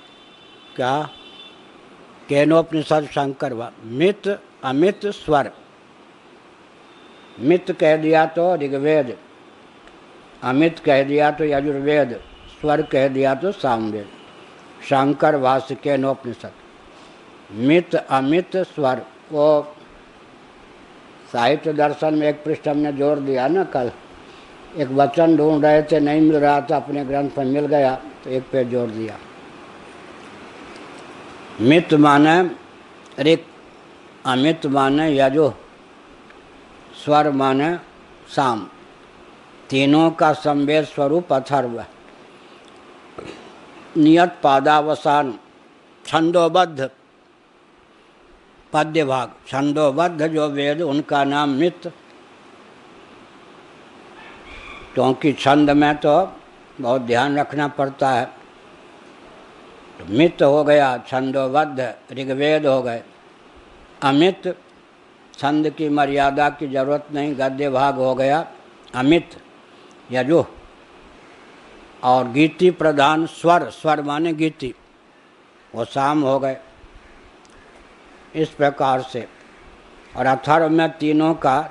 क्या? केनोपनिषद शंकर वा मित अमित स्वर। मित कह दिया तो ऋग्वेद, अमित कह दिया तो यजुर्वेद, स्वर कह दिया तो सामवेद। शंकर भाष्य केनोपनिषद। मित अमित स्वर। वो साहित्य दर्शन में एक पृष्ठ हमने जोड़ दिया ना कल, एक वचन ढूंढ रहे थे, नहीं मिल रहा था, अपने ग्रंथ में मिल गया तो एक पेज जोड़ दिया। मित माने ऋक्, अमित माने यजु, स्वर माने साम। तीनों का संवेद स्वरूप अथर्व। नियत पादावसान, छंदोबद्ध पद्य भाग, छंदोबद्ध जो वेद उनका नाम मित, क्योंकि छंद में तो बहुत ध्यान रखना पड़ता है। तो मित हो गया छंदोबद्ध, ऋग्वेद हो गए। अमित छंद की मर्यादा की जरूरत नहीं, गद्य भाग हो गया अमित यजु। और गीति प्रधान स्वर, स्वर माने गीति, वो साम हो गए। इस प्रकार से। और अथर्व में तीनों का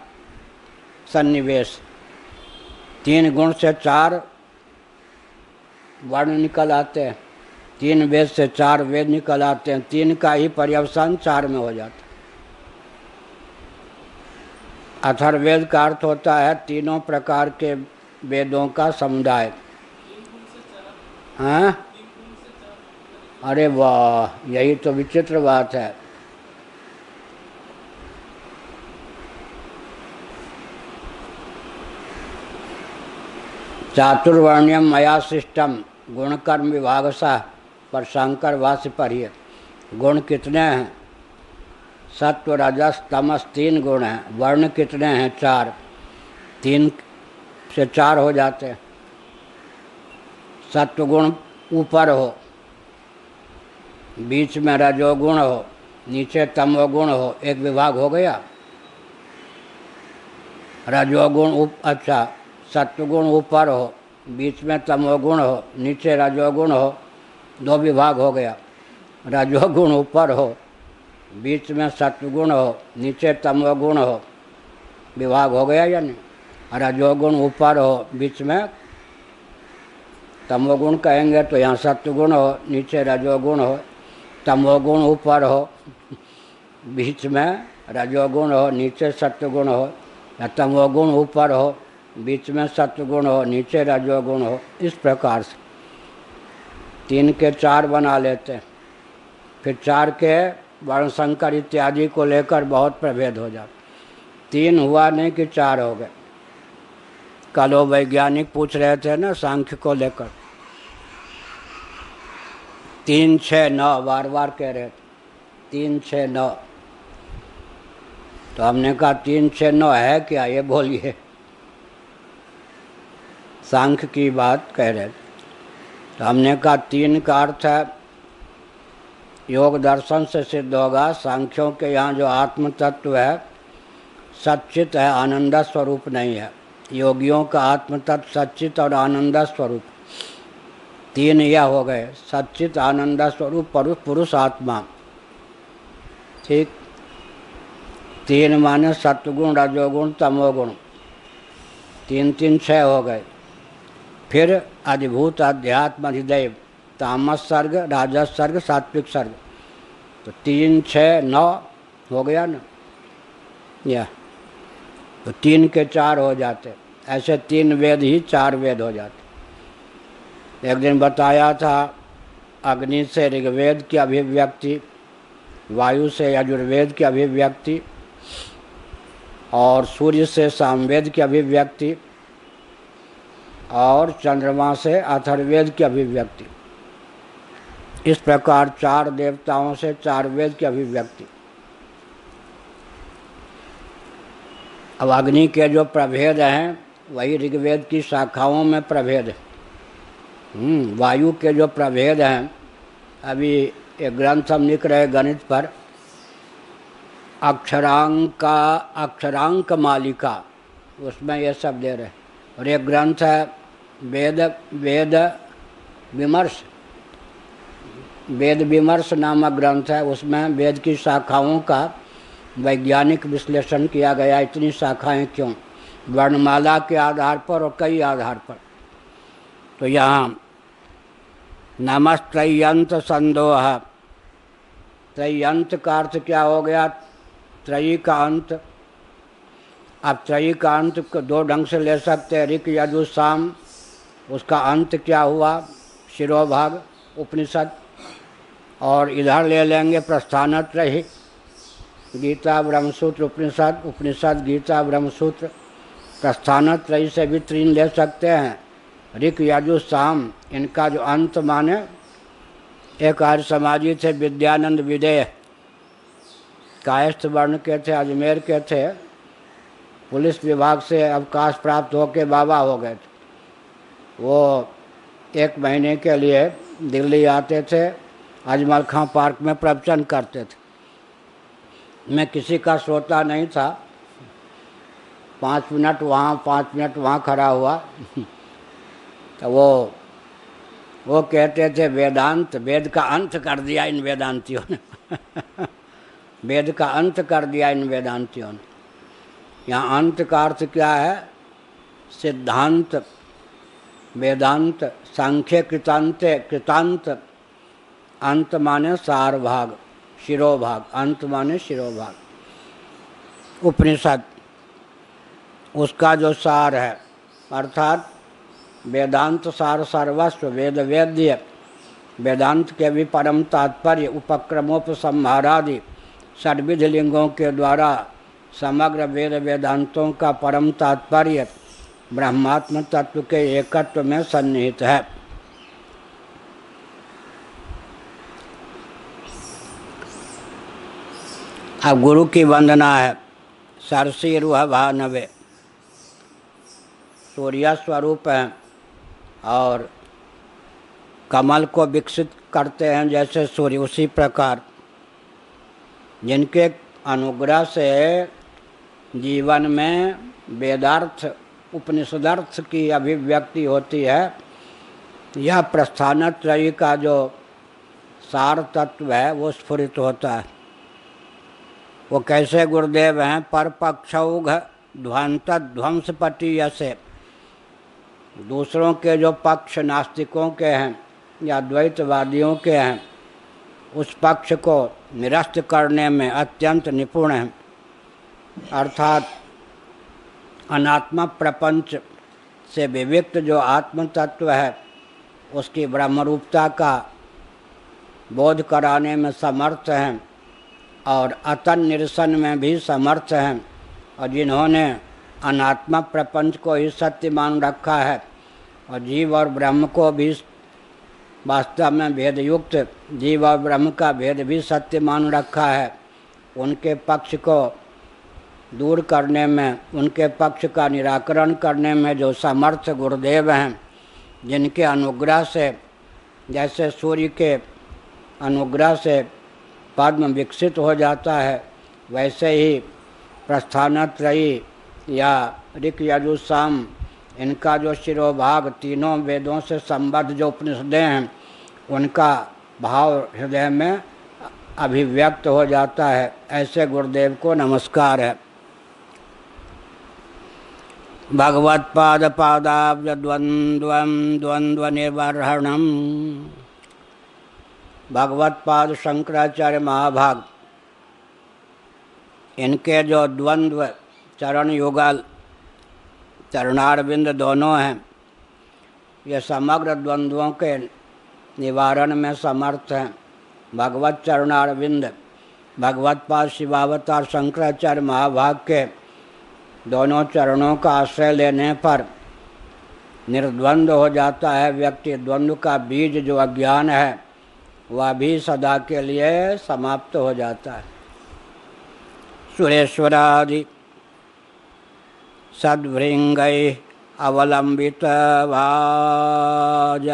सन्निवेश। तीन गुण से चार वर्ण निकल आते हैं, तीन वेद से चार वेद निकल आते हैं, तीन का ही पर्यवसान चार में हो जाता है। अथर्ववेद का अर्थ होता है तीनों प्रकार के वेदों का समुदाय। हाँ, अरे वाह, यही तो विचित्र बात है। चातुर्वर्ण्यम मया सृष्टम गुण कर्म विभागसा, पर शंकर भाष्य पढ़िए। गुण कितने हैं? सत्व रजस तमस तीन गुण हैं। वर्ण कितने हैं? चार। तीन से चार हो जाते हैं। सत्वगुण ऊपर हो, बीच में रजोगुण हो, नीचे तमोगुण हो, एक विभाग हो गया। रजोगुण अच्छा, सत्वगुण ऊपर हो, बीच में तमोगुण हो, नीचे रजोगुण हो, दो विभाग हो गया। रजोगुण ऊपर हो, बीच में सत्वगुण हो, नीचे तमोगुण हो, विभाग हो गया या नहीं? रजोगुण ऊपर हो, बीच में तमोगुण कहेंगे तो यहाँ सत्वगुण हो, नीचे रजोगुण हो। तमोगुण ऊपर हो, बीच में रजोगुण हो, नीचे सत्वगुण हो। या तमोगुण ऊपर हो, बीच में सत्वगुण हो, नीचे रजोगुण हो। इस प्रकार से तीन के चार बना लेते हैं। फिर चार के वर्ण संकर इत्यादि को लेकर बहुत प्रभेद हो जाता। तीन हुआ नहीं कि चार हो गए। कल वो वैज्ञानिक पूछ रहे थे ना सांख्य को लेकर, 3 6 9 बार बार कह रहे थे 3 6 9। तो हमने कहा 3 6 9 है क्या, ये बोलिए। सांख्य की बात कह रहे थे। तो हमने कहा तीन का अर्थ है योग दर्शन से सिद्ध होगा। सांख्यों के यहाँ जो आत्म तत्व है सच्चित है, आनंद स्वरूप नहीं है। योगियों का आत्म तत्व सच्चित और आनंद स्वरूप, तीन यह हो गए, सच्चित आनंद स्वरूप पुरुष आत्मा। ठीक, तीन माने सत्वगुण, रजोगुण, तमोगुण, तीन तीन छः हो गए। फिर अधिभूत, अध्यात्म, अधिदैव, तामस सर्ग, राजस सर्ग, सात्विक सर्ग, तो 3 6 9 हो गया ना। या तो 3 के 4 हो जाते, ऐसे 3 वेद ही 4 वेद हो जाते। एक दिन बताया था अग्नि से ऋग्वेद की अभिव्यक्ति, वायु से यजुर्वेद की अभिव्यक्ति और सूर्य से सामवेद की अभिव्यक्ति और चंद्रमा से अथर्ववेद की अभिव्यक्ति। इस प्रकार 4 देवताओं से 4 वेद की अभिव्यक्ति। अब अग्नि के जो प्रभेद हैं वही ऋग्वेद की शाखाओं में प्रभेद है। वायु के जो प्रभेद हैं, अभी एक ग्रंथ हम लिख रहे गणित पर, अक्षरांक मालिका, उसमें ये सब दे रहे। और एक ग्रंथ है वेद विमर्श नामक ग्रंथ है, उसमें वेद की शाखाओं का वैज्ञानिक विश्लेषण किया गया। इतनी शाखाएं क्यों, वर्णमाला के आधार पर और कई आधार पर। तो यहाँ नमस्त्रयंत संदोह, त्रयंत का अर्थ क्या हो गया, त्रयी का अंत। अब त्रयी का अंत को 2 ढंग से ले सकते हैं, ऋक यजु साम, उसका अंत क्या हुआ, शिरोभाग उपनिषद। और इधर ले लेंगे प्रस्थानत्रयी, गीता ब्रह्मसूत्र उपनिषद, उपनिषद गीता ब्रह्मसूत्र। प्रस्थानत्रयी से भी 3 ले सकते हैं, ऋक यजु साम। इनका जो अंत माने, एक आर्य समाजी थे विद्यानंद विदेह, कायस्थ वर्ण के थे, अजमेर के थे, पुलिस विभाग से अवकाश प्राप्त होकर बाबा हो गए थे। वो 1 महीने के लिए दिल्ली आते थे, अजमल खां पार्क में प्रवचन करते थे। मैं किसी का श्रोता नहीं था, 5 मिनट वहाँ 5 मिनट वहाँ खड़ा हुआ तो वो कहते थे वेदांत, वेद का अंत कर दिया इन वेदांतियों ने वेद का अंत कर दिया इन वेदांतियों ने। यहाँ अंत का अर्थ क्या है, सिद्धांत, वेदांत, सांख्य कृतांत, अंत माने सार भाग, शिरोभाग, अंत माने शिरोभाग। उपनिषद, उसका जो सार है, अर्थात वेदांत सार सर्वस्व, वेद वेद्य, वेदांत के भी परम तात्पर्य, उपक्रमोपसंहारादि षड्विध लिंगों के द्वारा समग्र वेद वेदांतों का परम तात्पर्य ब्रह्मात्म तत्व के एकत्व में सन्निहित है। अब गुरु की वंदना है। सरसी रूह भानवे, सूर्य स्वरूप हैं और कमल को विकसित करते हैं जैसे सूर्य, उसी प्रकार जिनके अनुग्रह से जीवन में वेदार्थ उपनिषदार्थ की अभिव्यक्ति होती है। यह प्रस्थानत्रयी का जो सार तत्व है वो स्फुरित होता है। वो कैसे गुरुदेव हैं, परपक्षौघ ध्वंत ध्वंसपटीय से, दूसरों के जो पक्ष नास्तिकों के हैं या द्वैतवादियों के हैं, उस पक्ष को निरस्त करने में अत्यंत निपुण हैं। अर्थात अनात्म प्रपंच से विविक्त जो आत्म तत्व है उसकी ब्रह्मरूपता का बोध कराने में समर्थ हैं और अतन निरसन में भी समर्थ हैं। और जिन्होंने अनात्म प्रपंच को ही सत्य मान रखा है और जीव और ब्रह्म को भी वास्तव में भेदयुक्त, जीव और ब्रह्म का भेद भी सत्य मान रखा है, उनके पक्ष को दूर करने में, उनके पक्ष का निराकरण करने में जो समर्थ गुरुदेव हैं, जिनके अनुग्रह से जैसे सूर्य के अनुग्रह से पद्म विकसित हो जाता है, वैसे ही प्रस्थानत्रयी या ऋक् यजुः साम इनका जो शिरोभाग तीनों वेदों से संबद्ध जो उपनिषदें हैं उनका भाव हृदय में अभिव्यक्त हो जाता है। ऐसे गुरुदेव को नमस्कार है। भगवत्पाद पादाब्ज द्वंद्वम द्वंद्व निवर्हणम। भगवत्पाद शंकराचार्य महाभाग, इनके जो द्वंद्व चरण युगल चरणारविंद दोनों हैं, ये समग्र द्वंद्वों के निवारण में समर्थ हैं। भगवत चरणारविंद भगवत्पाद शिवावतार शंकराचार्य महाभाग के दोनों चरणों का आश्रय लेने पर निर्द्वंद्व हो जाता है व्यक्ति। द्वंद्व का बीज जो अज्ञान है वह भी सदा के लिए समाप्त हो जाता है। सुरेश्वरादि सद्भृंगैः अवलंबित वाज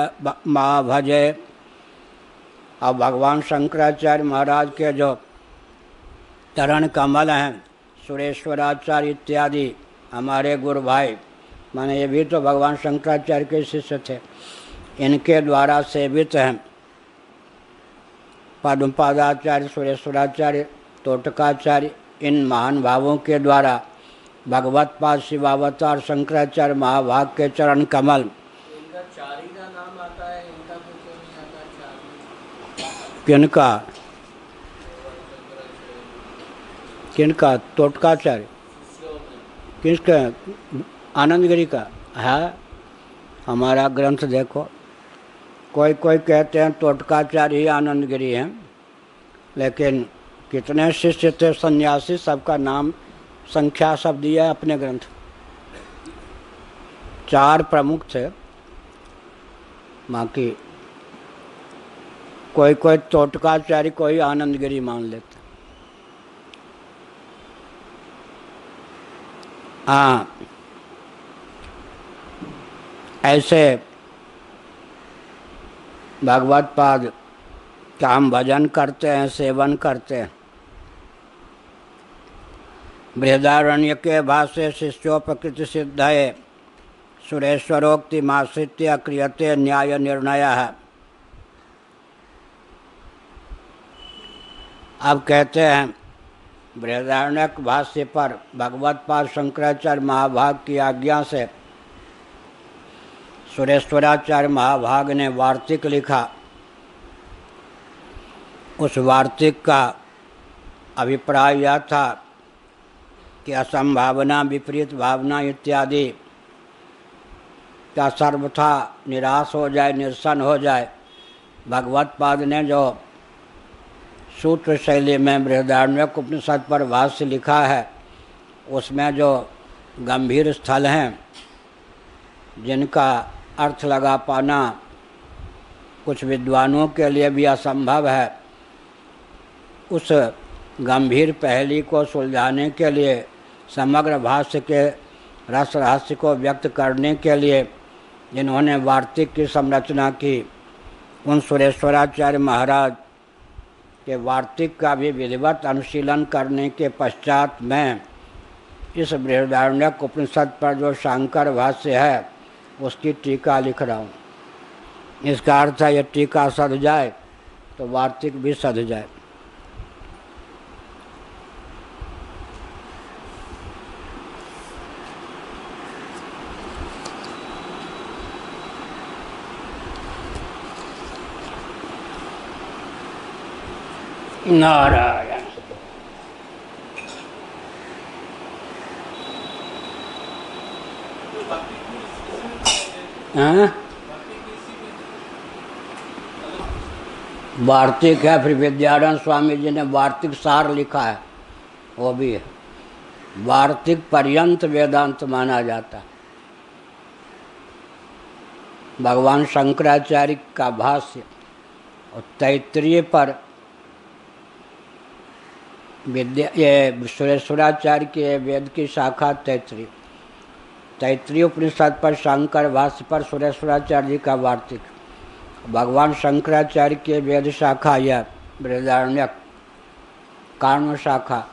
माँ भजे। अब भगवान शंकराचार्य महाराज के जो चरण कमल हैं, सुरेश्वराचार्य इत्यादि हमारे गुरु भाई, माने ये भी तो भगवान शंकराचार्य के शिष्य थे, इनके द्वारा सेवित हैं। पद्मपादाचार्य, सुरेश्वराचार्य, तोटकाचार्य, इन महान भावों के द्वारा भगवत्पाद शिवावतार शंकराचार्य महाभाग के चरण कमल। इनका चारी का नाम आता है, इनका तो क्यों नहीं आता चारी? किनका किनका? तोटकाचार्य किसका? आनंदगिरी का है। हमारा ग्रंथ देखो, कोई कोई कहते हैं तोटकाचार्य ही आनंदगिरी हैं, लेकिन कितने शिष्य थे सन्यासी, सबका नाम संख्या सब दिया है अपने ग्रंथ। 4 प्रमुख थे, बाकी कोई कोई तोटकाचार्य को ही आनंदगिरी मान लेते। हाँ, ऐसे भगवत्पाद का हम भजन करते हैं, सेवन करते हैं। बृहदारण्य के भाष्य शिष्योपकृति सिद्धये सुरेश्वरोक्ति माश्रित्य क्रियते न्याय निर्णयः। अब कहते हैं बृहदारण्यक भाष्य पर भगवत्पाद शंकराचार्य महाभाग की आज्ञा से सुरेश्वराचार्य महाभाग ने वार्तिक लिखा। उस वार्तिक का अभिप्राय यह था कि असंभावना, विपरीत भावना इत्यादि का सर्वथा निराश हो जाए, निरसन हो जाए। भगवत्पाद ने जो सूत्र शैली में बृहदारण्यक उपनिषद पर भाष्य लिखा है, उसमें जो गंभीर स्थल हैं जिनका अर्थ लगा पाना कुछ विद्वानों के लिए भी असंभव है, उस गंभीर पहेली को सुलझाने के लिए, समग्र भाष्य के रस रहस्य को व्यक्त करने के लिए जिन्होंने वार्तिक की संरचना की, उन सुरेश्वराचार्य महाराज के वार्तिक का भी विधिवत अनुशीलन करने के पश्चात मैं इस बृहदारण्यक उपनिषद पर जो शांकर भाष्य है उसकी टीका लिख रहा हूँ। इसका अर्थ है, ये टीका सध जाए तो वार्तिक भी सध जाए। नारायण। वार्तिक है, फिर विद्यानंद स्वामी जी ने वार्तिक सार लिखा है, वो भी है। वार्तिक पर्यंत वेदांत माना जाता है। भगवान शंकराचार्य का भाष्य और तैत्तिरीय पर ये सुरेश्वराचार्य के वेद की शाखा तैत्तिरीय उपनिषद पर शंकर भाष्य पर सुरेश्वराचार्य जी का वार्तिक, भगवान शंकराचार्य के वेद शाखा या बृहदारण्यक कारण शाखा,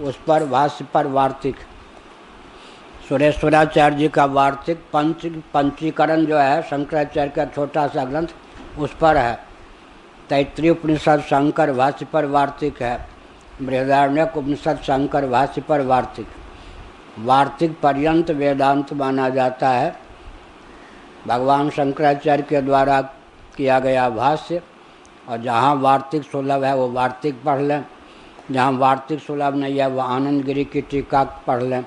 उस पर भाष्य पर वार्तिक, सुरेश्वराचार्य जी का वार्तिक पंचीकरण जो है शंकराचार्य का छोटा सा ग्रंथ, उस पर है। तैत्रीय उपनिषद शंकर भाष्य पर वार्तिक है। बृहदारण्यक उपनिषद शंकर भाष्य पर वार्तिक। वार्तिक पर्यंत वेदांत माना जाता है। भगवान शंकराचार्य के द्वारा किया गया भाष्य, और जहाँ वार्तिक सुलभ है वो वार्तिक पढ़ लें, जहाँ वार्तिक सुलभ नहीं है वो आनंद गिरी की टीका पढ़ लें,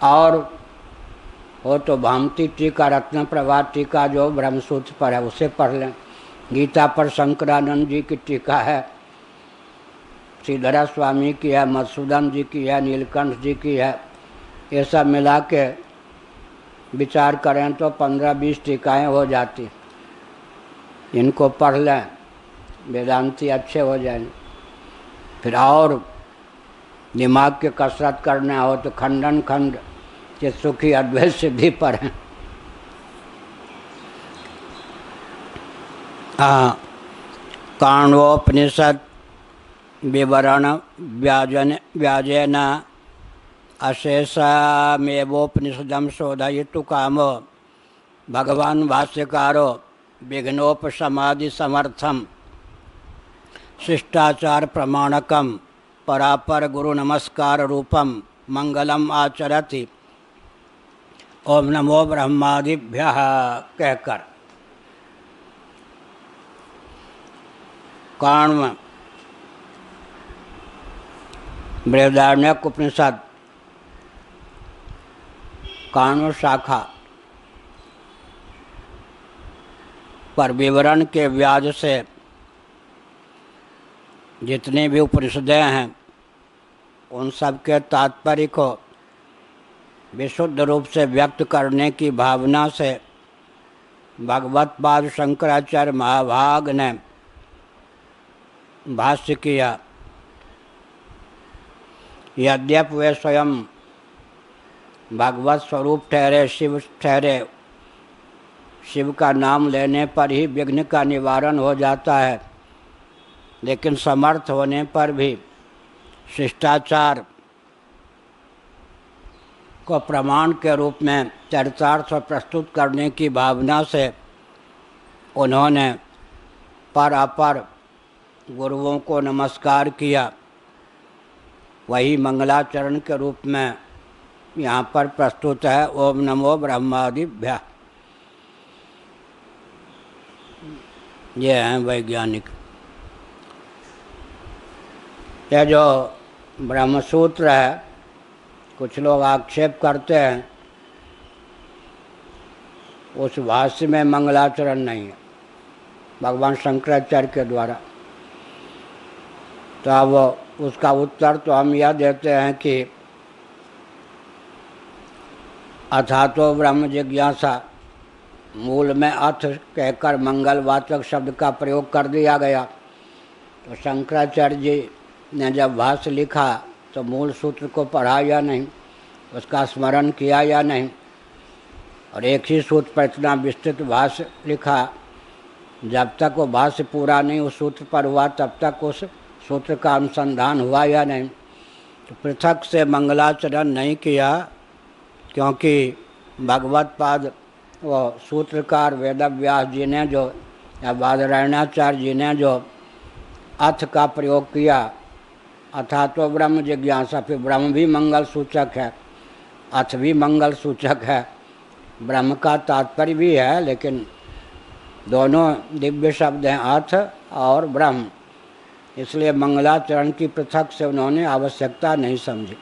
और हो तो भामती टीका, रत्न प्रभा टीका जो ब्रह्मसूत्र पर है उसे पढ़ लें। गीता पर शंकरानंद जी की टीका है, श्रीधरा स्वामी की है, मधुसूदन जी की है, नीलकंठ जी की है। ये सब मिला के विचार करें तो 15-20 टीकाएँ हो जाती। इनको पढ़ लें, वेदांती अच्छे हो जाएंगे। फिर और दिमाग की कसरत करना हो तो खंडन खंड के सुखी अद्वैत सिद्धि पर हैं। काण्वोपनिषद विवरण व्याजेन अशेषमेवोपनिषदं शोधयितु कामो भगवान् भाष्यकारो विघ्नोपशमादि समर्थम शिष्टाचार प्रमाणकम परापर गुरु नमस्कार रूपम मंगलम आचरति ओम नमो ब्रह्मादिभ्यः कहकर काण्व बृहदारण्यक उपनिषद काण्व शाखा पर विवरण के व्याज से जितने भी उपनिषदें हैं उन सब के तात्पर्य को विशुद्ध रूप से व्यक्त करने की भावना से भगवत पाद शंकराचार्य महाभाग ने भाष्य किया। यद्यपि वे स्वयं भगवत स्वरूप ठहरे, शिव ठहरे, शिव का नाम लेने पर ही विघ्न का निवारण हो जाता है, लेकिन समर्थ होने पर भी शिष्टाचार को प्रमाण के रूप में चरितार्थ प्रस्तुत करने की भावना से उन्होंने पर अपर गुरुओं को नमस्कार किया। वही मंगलाचरण के रूप में यहाँ पर प्रस्तुत है। ओम नमो ब्रह्मादिभ्यः। ये हैं वैज्ञानिक। यह जो ब्रह्मसूत्र है, कुछ लोग आक्षेप करते हैं उस भाष्य में मंगलाचरण नहीं है भगवान शंकराचार्य के द्वारा। तो अब उसका उत्तर तो हम यह देते हैं कि अथातो ब्रह्म जिज्ञासा मूल में अथ कहकर मंगलवाचक शब्द का प्रयोग कर दिया गया। तो शंकराचार्य जी ने जब भाष्य लिखा तो मूल सूत्र को पढ़ा या नहीं, उसका स्मरण किया या नहीं, और एक ही सूत्र पर इतना विस्तृत भाष्य लिखा। जब तक वो भाष्य पूरा नहीं उस सूत्र पर हुआ तब तक उस सूत्र का अनुसंधान हुआ या नहीं। तो पृथक से मंगलाचरण नहीं किया, क्योंकि भगवत पाद वो सूत्रकार वेदव्यास जी ने जो या बादरायणाचार्य जी ने जो अथ का प्रयोग किया, अथा तो ब्रह्म जिज्ञासा, फिर ब्रह्म भी मंगल सूचक है, अथ भी मंगल सूचक है, ब्रह्म का तात्पर्य भी है, लेकिन दोनों दिव्य शब्द हैं अथ और ब्रह्म, इसलिए मंगलाचरण की पृथक से उन्होंने आवश्यकता नहीं समझी।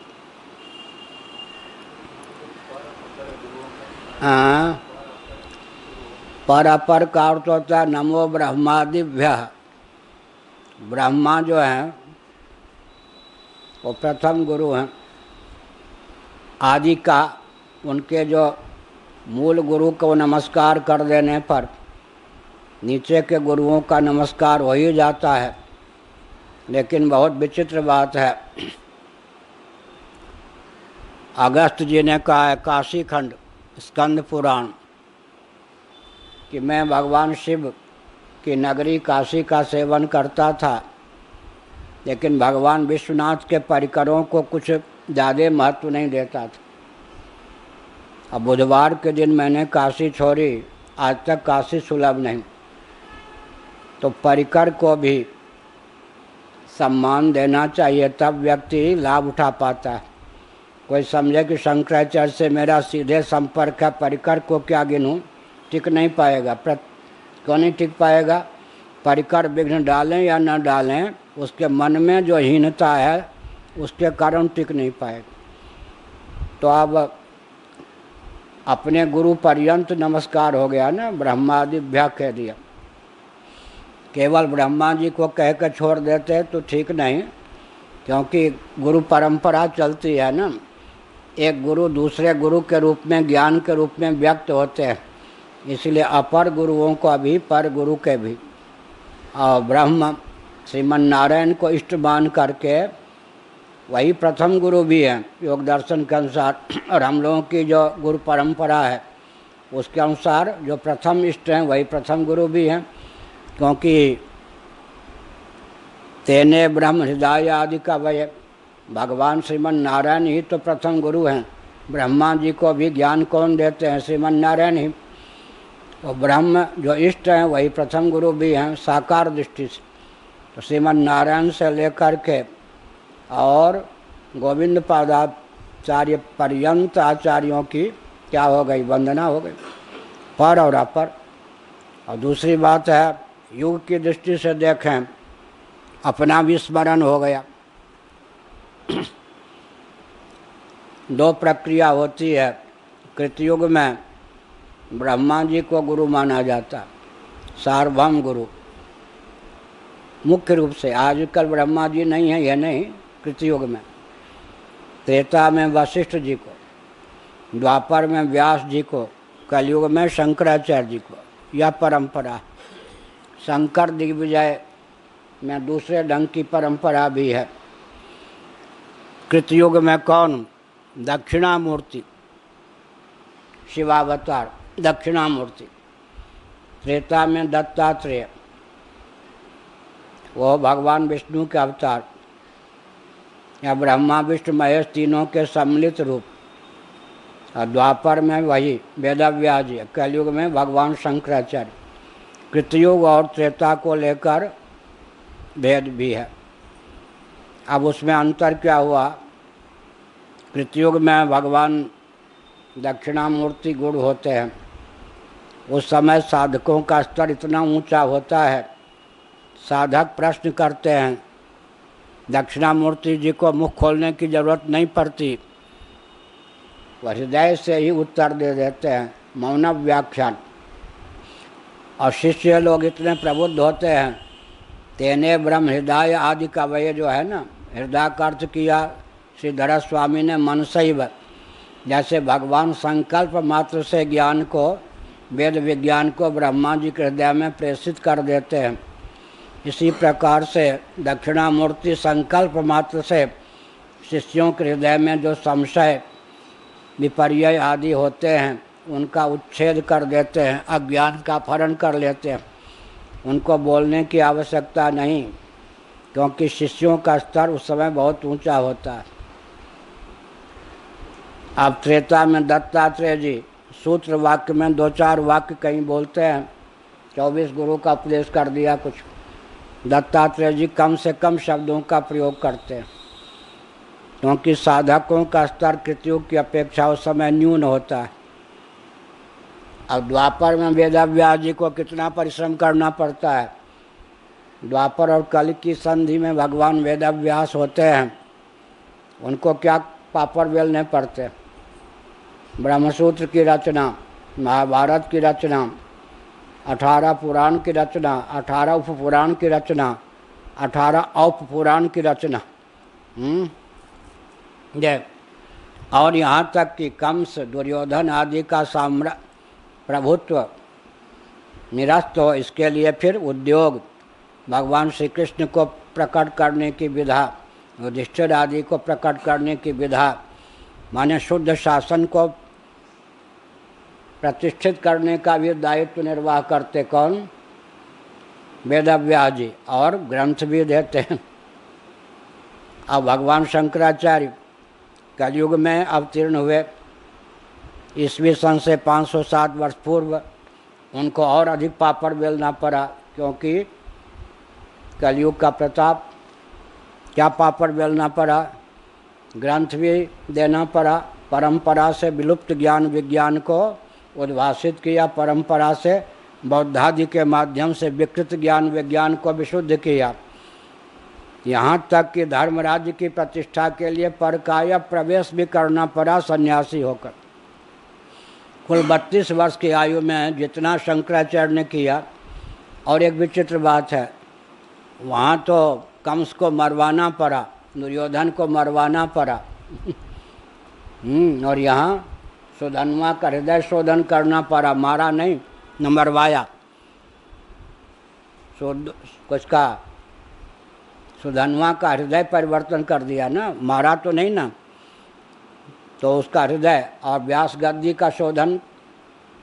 हाँ, पर अपर का अर्थ होता है नमो ब्रह्मादिभ्यः। ब्रह्मा जो हैं वो प्रथम गुरु हैं, आदि का उनके जो मूल गुरु को नमस्कार कर देने पर नीचे के गुरुओं का नमस्कार हो ही जाता है। लेकिन बहुत विचित्र बात है, अगस्त जी ने कहा है काशी खंड स्कंद पुराण कि मैं भगवान शिव की नगरी काशी का सेवन करता था, लेकिन भगवान विश्वनाथ के परिकरों को कुछ ज़्यादा महत्व नहीं देता था। अब बुधवार के दिन मैंने काशी छोड़ी, आज तक काशी सुलभ नहीं। तो परिकर को भी सम्मान देना चाहिए, तब व्यक्ति लाभ उठा पाता है। कोई समझे कि शंकराचार्य से मेरा सीधे संपर्क है, परिकर को क्या गिनूं, टिक नहीं पाएगा। क्यों नहीं टिक पाएगा? परिकर विघ्न डालें या न डालें, उसके मन में जो हीनता है उसके कारण टिक नहीं पाएगा। तो अब अपने गुरु पर्यंत नमस्कार हो गया ना, ब्रह्मादिभ्या कह दिया। केवल ब्रह्मा जी को कह कर छोड़ देते तो ठीक नहीं, क्योंकि गुरु परंपरा चलती है ना। एक गुरु दूसरे गुरु के रूप में, ज्ञान के रूप में व्यक्त होते हैं, इसलिए अपर गुरुओं को भी पर गुरु के भी। और ब्रह्म श्रीमन नारायण को इष्ट मान करके वही प्रथम गुरु भी हैं योग दर्शन के अनुसार। और हम लोगों की जो गुरु परंपरा है उसके अनुसार जो प्रथम इष्ट हैं वही प्रथम गुरु भी हैं, क्योंकि तेने ब्रह्म हृदय आदि का वह भगवान श्रीमन नारायण ही तो प्रथम गुरु हैं। ब्रह्मा जी को भी ज्ञान कौन देते हैं? श्रीमन नारायण ही। तो ब्रह्म जो इष्ट हैं वही प्रथम गुरु भी हैं साकार दृष्टि से। तो श्रीमन नारायण से लेकर के और गोविंद पादाचार्य पर्यंत आचार्यों की क्या हो गई? वंदना हो गई, पर और अपर। और दूसरी बात है, युग की दृष्टि से देखें, अपना भी स्मरण हो गया। दो प्रक्रिया होती है। कृतयुग में ब्रह्मा जी को गुरु माना जाता, सार्वभौम गुरु मुख्य रूप से। आजकल ब्रह्मा जी नहीं है, यह नहीं, कृतयुग में। त्रेता में वशिष्ठ जी को, द्वापर में व्यास जी को, कलयुग में शंकराचार्य जी को। यह परंपरा। शंकर दिग्विजय में दूसरे ढंग की परंपरा भी है। कृतयुग में कौन? दक्षिणामूर्ति, शिवावतार दक्षिणामूर्ति। त्रेता में दत्तात्रेय, वो भगवान विष्णु के अवतार, या ब्रह्मा विष्णु महेश तीनों के सम्मिलित रूप। और द्वापर में वही वेदव्यास जी, कलयुग में भगवान शंकराचार्य। कृतयुग और त्रेता को लेकर भेद भी है। अब उसमें अंतर क्या हुआ? कृतयुग में भगवान दक्षिणामूर्ति गुरु होते हैं। उस समय साधकों का स्तर इतना ऊंचा होता है, साधक प्रश्न करते हैं, दक्षिणामूर्ति जी को मुख खोलने की जरूरत नहीं पड़ती, वह हृदय से ही उत्तर दे देते हैं, मौन व्याख्यान। और शिष्य लोग इतने प्रबुद्ध होते हैं। तेने ब्रह्म हृदय आदि का वह जो है ना, हृदय का अर्थ किया श्रीधर स्वामी ने मन सैव। जैसे भगवान संकल्प मात्र से ज्ञान को, वेद विज्ञान को ब्रह्मा जी के हृदय में प्रेषित कर देते हैं, इसी प्रकार से दक्षिणामूर्ति संकल्प मात्र से शिष्यों के हृदय में जो संशय विपर्य आदि होते हैं उनका उच्छेद कर देते हैं, अज्ञान का अपहरण कर लेते हैं। उनको बोलने की आवश्यकता नहीं, क्योंकि शिष्यों का स्तर उस समय बहुत ऊंचा होता है। अब त्रेता में दत्तात्रेय जी सूत्र वाक्य में 2-4 वाक्य कहीं बोलते हैं, 24 गुरु का उपदेश कर दिया कुछ। दत्तात्रेय जी कम से कम शब्दों का प्रयोग करते हैं, क्योंकि साधकों का स्तर कृतयुग की अपेक्षा उस समय न्यून होता है। अब द्वापर में वेदव्यास जी को कितना परिश्रम करना पड़ता है। द्वापर और कल की संधि में भगवान वेदव्यास होते हैं, उनको क्या पापड़ बेलने पड़ते। ब्रह्मसूत्र की रचना, महाभारत की रचना, 18 पुराण की रचना, 18 उप पुराण की रचना, 18 औप पुराण की रचना। और यहाँ तक कि कंस, दुर्योधन आदि का प्रभुत्व निरस्त हो, इसके लिए फिर उद्योग, भगवान श्री कृष्ण को प्रकट करने की विधा, युधिष्ठिर आदि को प्रकट करने की विधा, माने शुद्ध शासन को प्रतिष्ठित करने का भी दायित्व निर्वाह करते कौन? वेदव्यास जी, और ग्रंथ भी देते हैं। अब भगवान शंकराचार्य कलयुग में अवतीर्ण हुए, ईस्वी सन से 507 वर्ष पूर्व। उनको और अधिक पापड़ बेलना पड़ा, क्योंकि कलयुग का प्रताप। क्या पापड़ बेलना पड़ा? ग्रंथ भी देना पड़ा। परंपरा से विलुप्त ज्ञान विज्ञान को उद्भाषित किया, परंपरा से बौद्धादि के माध्यम से विकृत ज्ञान विज्ञान को विशुद्ध किया। यहाँ तक कि धर्मराज्य की प्रतिष्ठा के लिए परकाय प्रवेश भी करना पड़ा सन्यासी होकर। कुल 32 वर्ष की आयु में जितना शंकराचार्य ने किया। और एक विचित्र बात है, वहाँ तो कंस को मरवाना पड़ा, दुर्योधन को मरवाना पड़ा और यहाँ सुधन्वा का हृदय शोधन करना पड़ा, मारा नहीं न मरवाया। कुछ का सुधन्वा का हृदय परिवर्तन कर दिया ना, मारा तो नहीं ना। तो उसका हृदय और व्यास गद्दी का शोधन,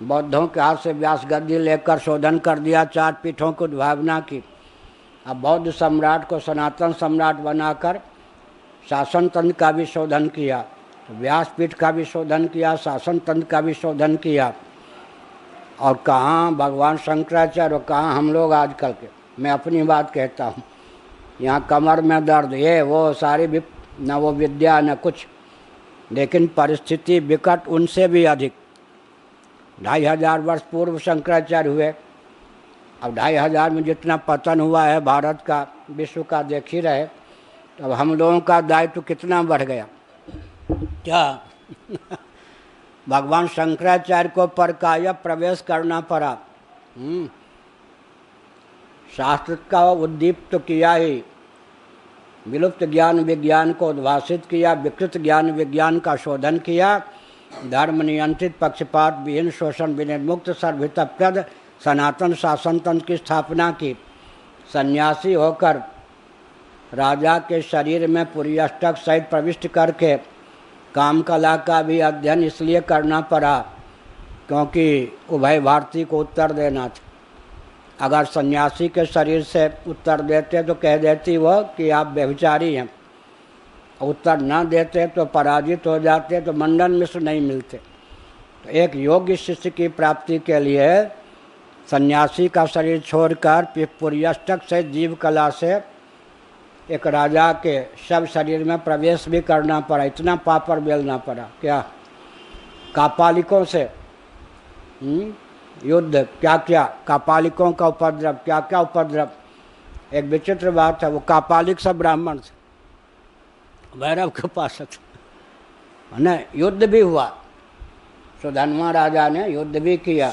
बौद्धों के हाथ से व्यास गद्दी लेकर शोधन कर दिया, 4 पीठों की उद्भावना की। अब बौद्ध सम्राट को सनातन सम्राट बनाकर शासन तंत्र का भी शोधन किया, तो व्यासपीठ का भी शोधन किया, शासन तंत्र का भी शोधन किया। और कहाँ भगवान शंकराचार्य और कहाँ हम लोग आजकल के। मैं अपनी बात कहता हूँ, यहाँ कमर में दर्द, ये वो सारी भी न वो विद्या न कुछ, लेकिन परिस्थिति विकट उनसे भी अधिक। 2500 वर्ष पूर्व शंकराचार्य हुए। अब 2500 में जितना पतन हुआ है भारत का, विश्व का देख ही रहे। तो अब हम लोगों का दायित्व कितना बढ़ गया क्या भगवान शंकराचार्य को परकाय प्रवेश करना पड़ा। शास्त्र का उद्दीप्त किया ही, विलुप्त ज्ञान विज्ञान को उद्भाषित किया, विकृत ज्ञान विज्ञान का शोधन किया, धर्म नियंत्रित पक्षपात विहीन शोषण विनिर्मुक्त सर्वहितप्रद सनातन शासन तंत्र की स्थापना की। सन्यासी होकर राजा के शरीर में पुर्यष्टक सहित प्रविष्ट करके काम कला का भी अध्ययन इसलिए करना पड़ा क्योंकि उभय भारती को उत्तर देना था। अगर सन्यासी के शरीर से उत्तर देते तो कह देती वह कि आप व्यभिचारी हैं, उत्तर न देते तो पराजित हो जाते, तो मंडन मिश्र नहीं मिलते। तो एक योग्य शिष्य की प्राप्ति के लिए सन्यासी का शरीर छोड़कर पुर्यष्टक से जीव कला से एक राजा के सब शरीर में प्रवेश भी करना पड़ा। इतना पापड़ बेलना पड़ा। क्या कापालिकों से युद्ध, क्या क्या कापालिकों का उपद्रव, क्या क्या उपद्रव। एक विचित्र बात है, वो कापालिक सब ब्राह्मण थे, भैरव के पास है ना। युद्ध भी हुआ, सुधन्वा राजा ने युद्ध भी किया।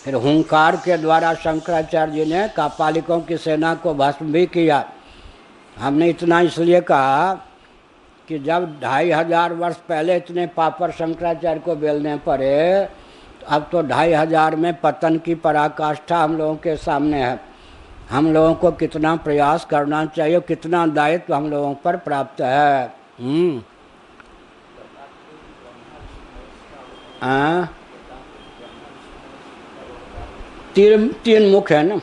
फिर हुंकार के द्वारा शंकराचार्य जी ने कापालिकों की सेना को भस्म भी किया। हमने इतना इसलिए कहा कि जब 2500 वर्ष पहले इतने पापड़ शंकराचार्य को बेलने पड़े, अब तो 2500 में पतन की पराकाष्ठा हम लोगों के सामने है। हम लोगों को कितना प्रयास करना चाहिए, कितना दायित्व हम लोगों पर प्राप्त है। तीन मुख है ना,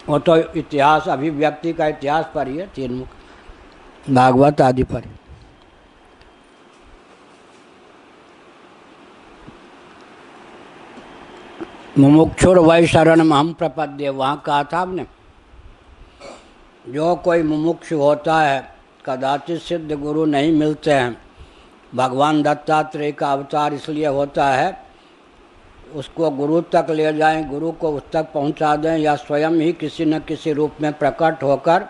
वो तो इतिहास अभिव्यक्ति का इतिहास पर ही है। 3 मुख भागवत आदि पर। मुमुक्षुर वै शरण हम प्रपद्य, वहाँ कहा था आपने, जो कोई मुमुक्षु होता है, कदाचित सिद्ध गुरु नहीं मिलते हैं। भगवान दत्तात्रेय का अवतार इसलिए होता है, उसको गुरु तक ले जाएं, गुरु को उस तक पहुंचा दें, या स्वयं ही किसी न किसी रूप में प्रकट होकर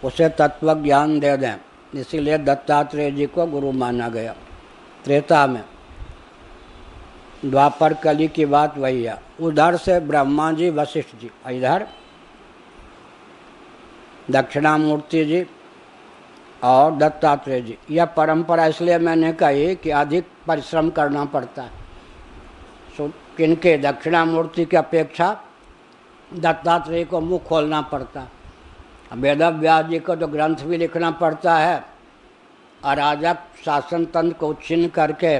उसे तत्व ज्ञान दे दें। इसीलिए दत्तात्रेय जी को गुरु माना गया। त्रेता में, द्वापर कली की बात वही है। उधर से ब्रह्मा जी, वशिष्ठ जी, इधर दक्षिणामूर्ति जी और दत्तात्रेय जी। यह परंपरा इसलिए मैंने कही कि अधिक परिश्रम करना पड़ता है। किनके? दक्षिणामूर्ति की अपेक्षा दत्तात्रेय को मुँह खोलना पड़ता है। वेदव्यास जी को तो ग्रंथ भी लिखना पड़ता है, अराजक शासन तंत्र को छिन्न करके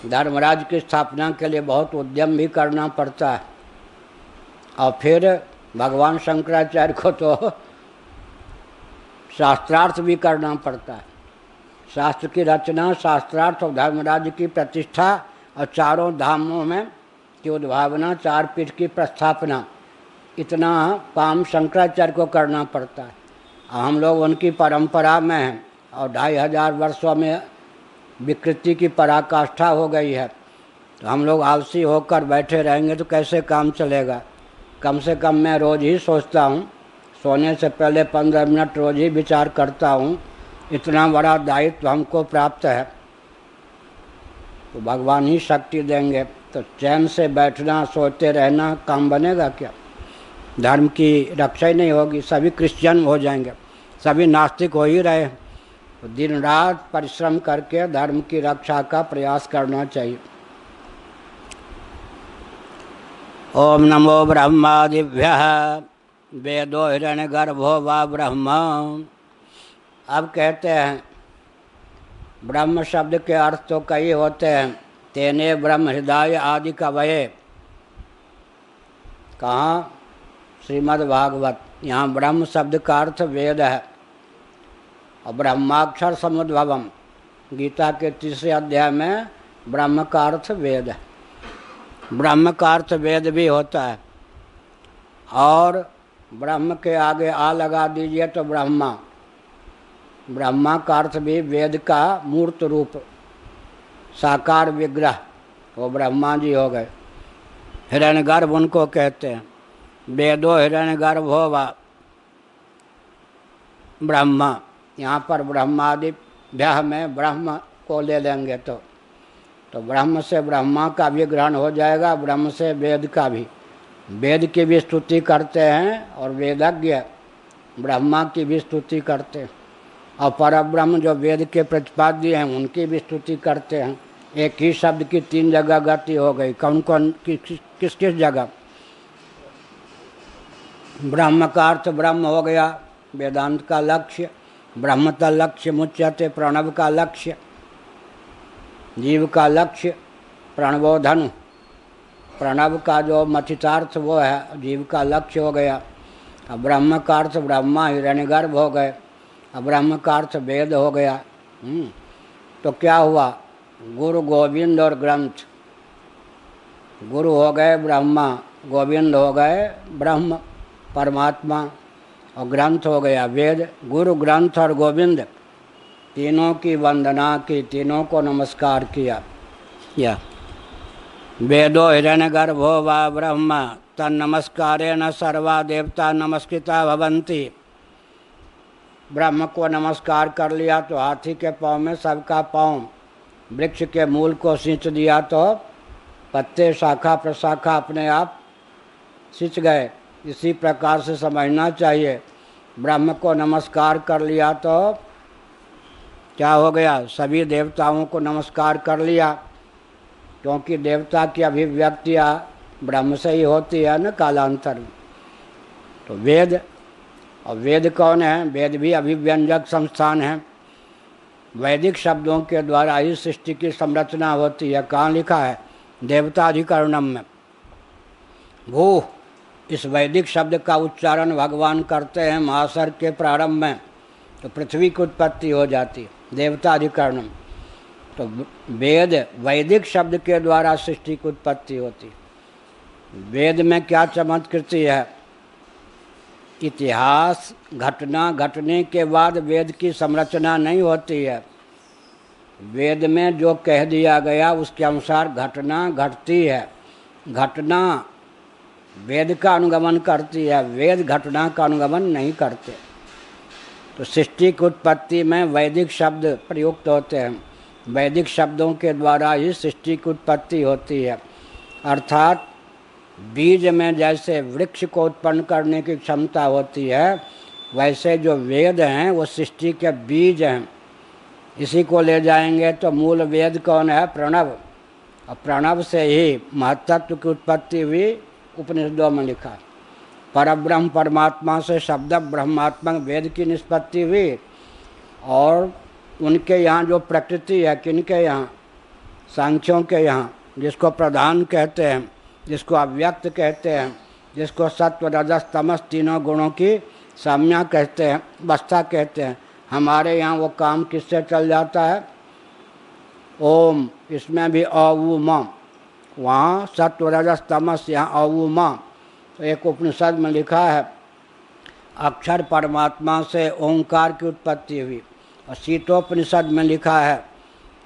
धर्मराज की स्थापना के लिए बहुत उद्यम भी करना पड़ता है। और फिर भगवान शंकराचार्य को तो शास्त्रार्थ भी करना पड़ता है। शास्त्र की रचना, शास्त्रार्थ और धर्मराज की प्रतिष्ठा और चारों धामों में की उद्भावना, चार पीठ की प्रस्थापना, इतना काम शंकराचार्य को करना पड़ता है। हम लोग उनकी परंपरा में हैं और 2500 वर्षों में विकृति की पराकाष्ठा हो गई है। तो हम लोग आलसी होकर बैठे रहेंगे तो कैसे काम चलेगा। कम से कम मैं रोज़ ही सोचता हूँ, सोने से पहले 15 मिनट रोज़ ही विचार करता हूँ। इतना बड़ा दायित्व हमको प्राप्त है तो भगवान ही शक्ति देंगे। तो चैन से बैठना, सोते रहना काम बनेगा क्या? धर्म की रक्षा ही नहीं होगी, सभी क्रिश्चियन हो जाएंगे, सभी नास्तिक हो ही रहे। तो दिन रात परिश्रम करके धर्म की रक्षा का प्रयास करना चाहिए। ओम नमो ब्रह्मादिभ्यः वेदो हिरण्यगर्भो वा ब्रह्म। अब कहते हैं ब्रह्म शब्द के अर्थ तो कई होते हैं। तेने ब्रह्म हृदय आदि कवये, कहाँ? श्रीमद् भागवत। यहाँ ब्रह्म शब्द का अर्थ वेद है और ब्रह्माक्षर समुद्भवम, गीता के 3 अध्याय में ब्रह्म का अर्थ वेद है। ब्रह्म का अर्थ वेद भी होता है और ब्रह्म के आगे आ लगा दीजिए तो ब्रह्मा। ब्रह्मा का अर्थ भी वेद का मूर्त रूप, साकार विग्रह, वो ब्रह्मा जी हो गए। हिरण्यगर्भ उनको कहते हैं। वेदो हिरण्यगर्भो वा ब्रह्मा, यहाँ पर ब्रह्मादि भ्यः में ब्रह्म को ले लेंगे तो ब्रह्म से ब्रह्मा का भी ग्रहण हो जाएगा, ब्रह्म से वेद का भी। वेद की भी स्तुति करते हैं और वेदज्ञ ब्रह्मा की भी स्तुति करते हैं और परब्रह्म जो वेद के प्रतिपाद्य हैं उनकी भी स्तुति करते हैं। एक ही शब्द की 3 जगह गति हो गई। कौन कौन किस जगह? ब्रह्म का अर्थ ब्रह्म हो गया, वेदांत का लक्ष्य। ब्रह्मतः लक्ष्य मुच्यते, प्रणव का लक्ष्य, जीव का लक्ष्य प्रणवो धनु। प्रणव का जो मथितार्थ वो है, जीव का लक्ष्य हो गया। अब ब्रह्म का अर्थ ब्रह्मा हिरण्यगर्भ हो गए, अब ब्रह्म का अर्थ वेद हो गया। तो क्या हुआ? गुरु गोविंद और ग्रंथ। गुरु हो गए ब्रह्मा, गोविंद हो गए ब्रह्म परमात्मा और ग्रंथ हो गया वेद। गुरु, ग्रंथ और गोविंद तीनों की वंदना की, तीनों को नमस्कार किया। या वेदो हिरण्यगर्भो वा ब्रह्म तन्नमस्कारेण सर्वा देवता नमस्कृता भवन्ति। ब्रह्म को नमस्कार कर लिया तो हाथी के पाँव में सबका पाँव, वृक्ष के मूल को सींच दिया तो पत्ते शाखा प्रशाखा अपने आप सिंच गए। इसी प्रकार से समझना चाहिए। ब्रह्म को नमस्कार कर लिया तो क्या हो गया? सभी देवताओं को नमस्कार कर लिया, क्योंकि देवता की अभिव्यक्तियाँ ब्रह्म से ही होती है न कालांतर में। तो वेद, और वेद कौन है? वेद भी अभिव्यंजक संस्थान है। वैदिक शब्दों के द्वारा ही सृष्टि की संरचना होती है। कहाँ लिखा है? देवताधिकरणम में। भू, इस वैदिक शब्द का उच्चारण भगवान करते हैं महासर्ग के प्रारंभ में, तो पृथ्वी की उत्पत्ति हो जाती है, देवताधिकरणम। तो वेद, वैदिक शब्द के द्वारा सृष्टि की उत्पत्ति होती है। वेद में क्या चमत्कृति है? इतिहास, घटना घटने के बाद वेद की संरचना नहीं होती है। वेद में जो कह दिया गया उसके अनुसार घटना घटती है। घटना वेद का अनुगमन करती है, वेद घटना का अनुगमन नहीं करते। तो सृष्टि की उत्पत्ति में वैदिक शब्द प्रयुक्त होते हैं। वैदिक शब्दों के द्वारा ही सृष्टि की उत्पत्ति होती है। अर्थात बीज में जैसे वृक्ष को उत्पन्न करने की क्षमता होती है, वैसे जो वेद हैं वो सृष्टि के बीज हैं। इसी को ले जाएंगे तो मूल वेद कौन है? प्रणव। और प्रणव से ही महत्त्व की उत्पत्ति हुई, उपनिषदों में लिखा। परब्रह्म परमात्मा से शब्द ब्रह्मात्मक वेद की निष्पत्ति हुई। और उनके यहाँ जो प्रकृति है, किनके यहाँ? सांख्यों के यहाँ, जिसको प्रधान कहते हैं, जिसको अव्यक्त कहते हैं, जिसको सत्व रजस तमस तीनों गुणों की साम्या कहते हैं, अवस्था कहते हैं। हमारे यहाँ वो काम किससे चल जाता है? ओम, इसमें भी औ म, वहाँ सत्व रजस तमस, यहाँ औ म। तो एक उपनिषद में लिखा है अक्षर परमात्मा से ओंकार की उत्पत्ति हुई। और सीतोपनिषद में लिखा है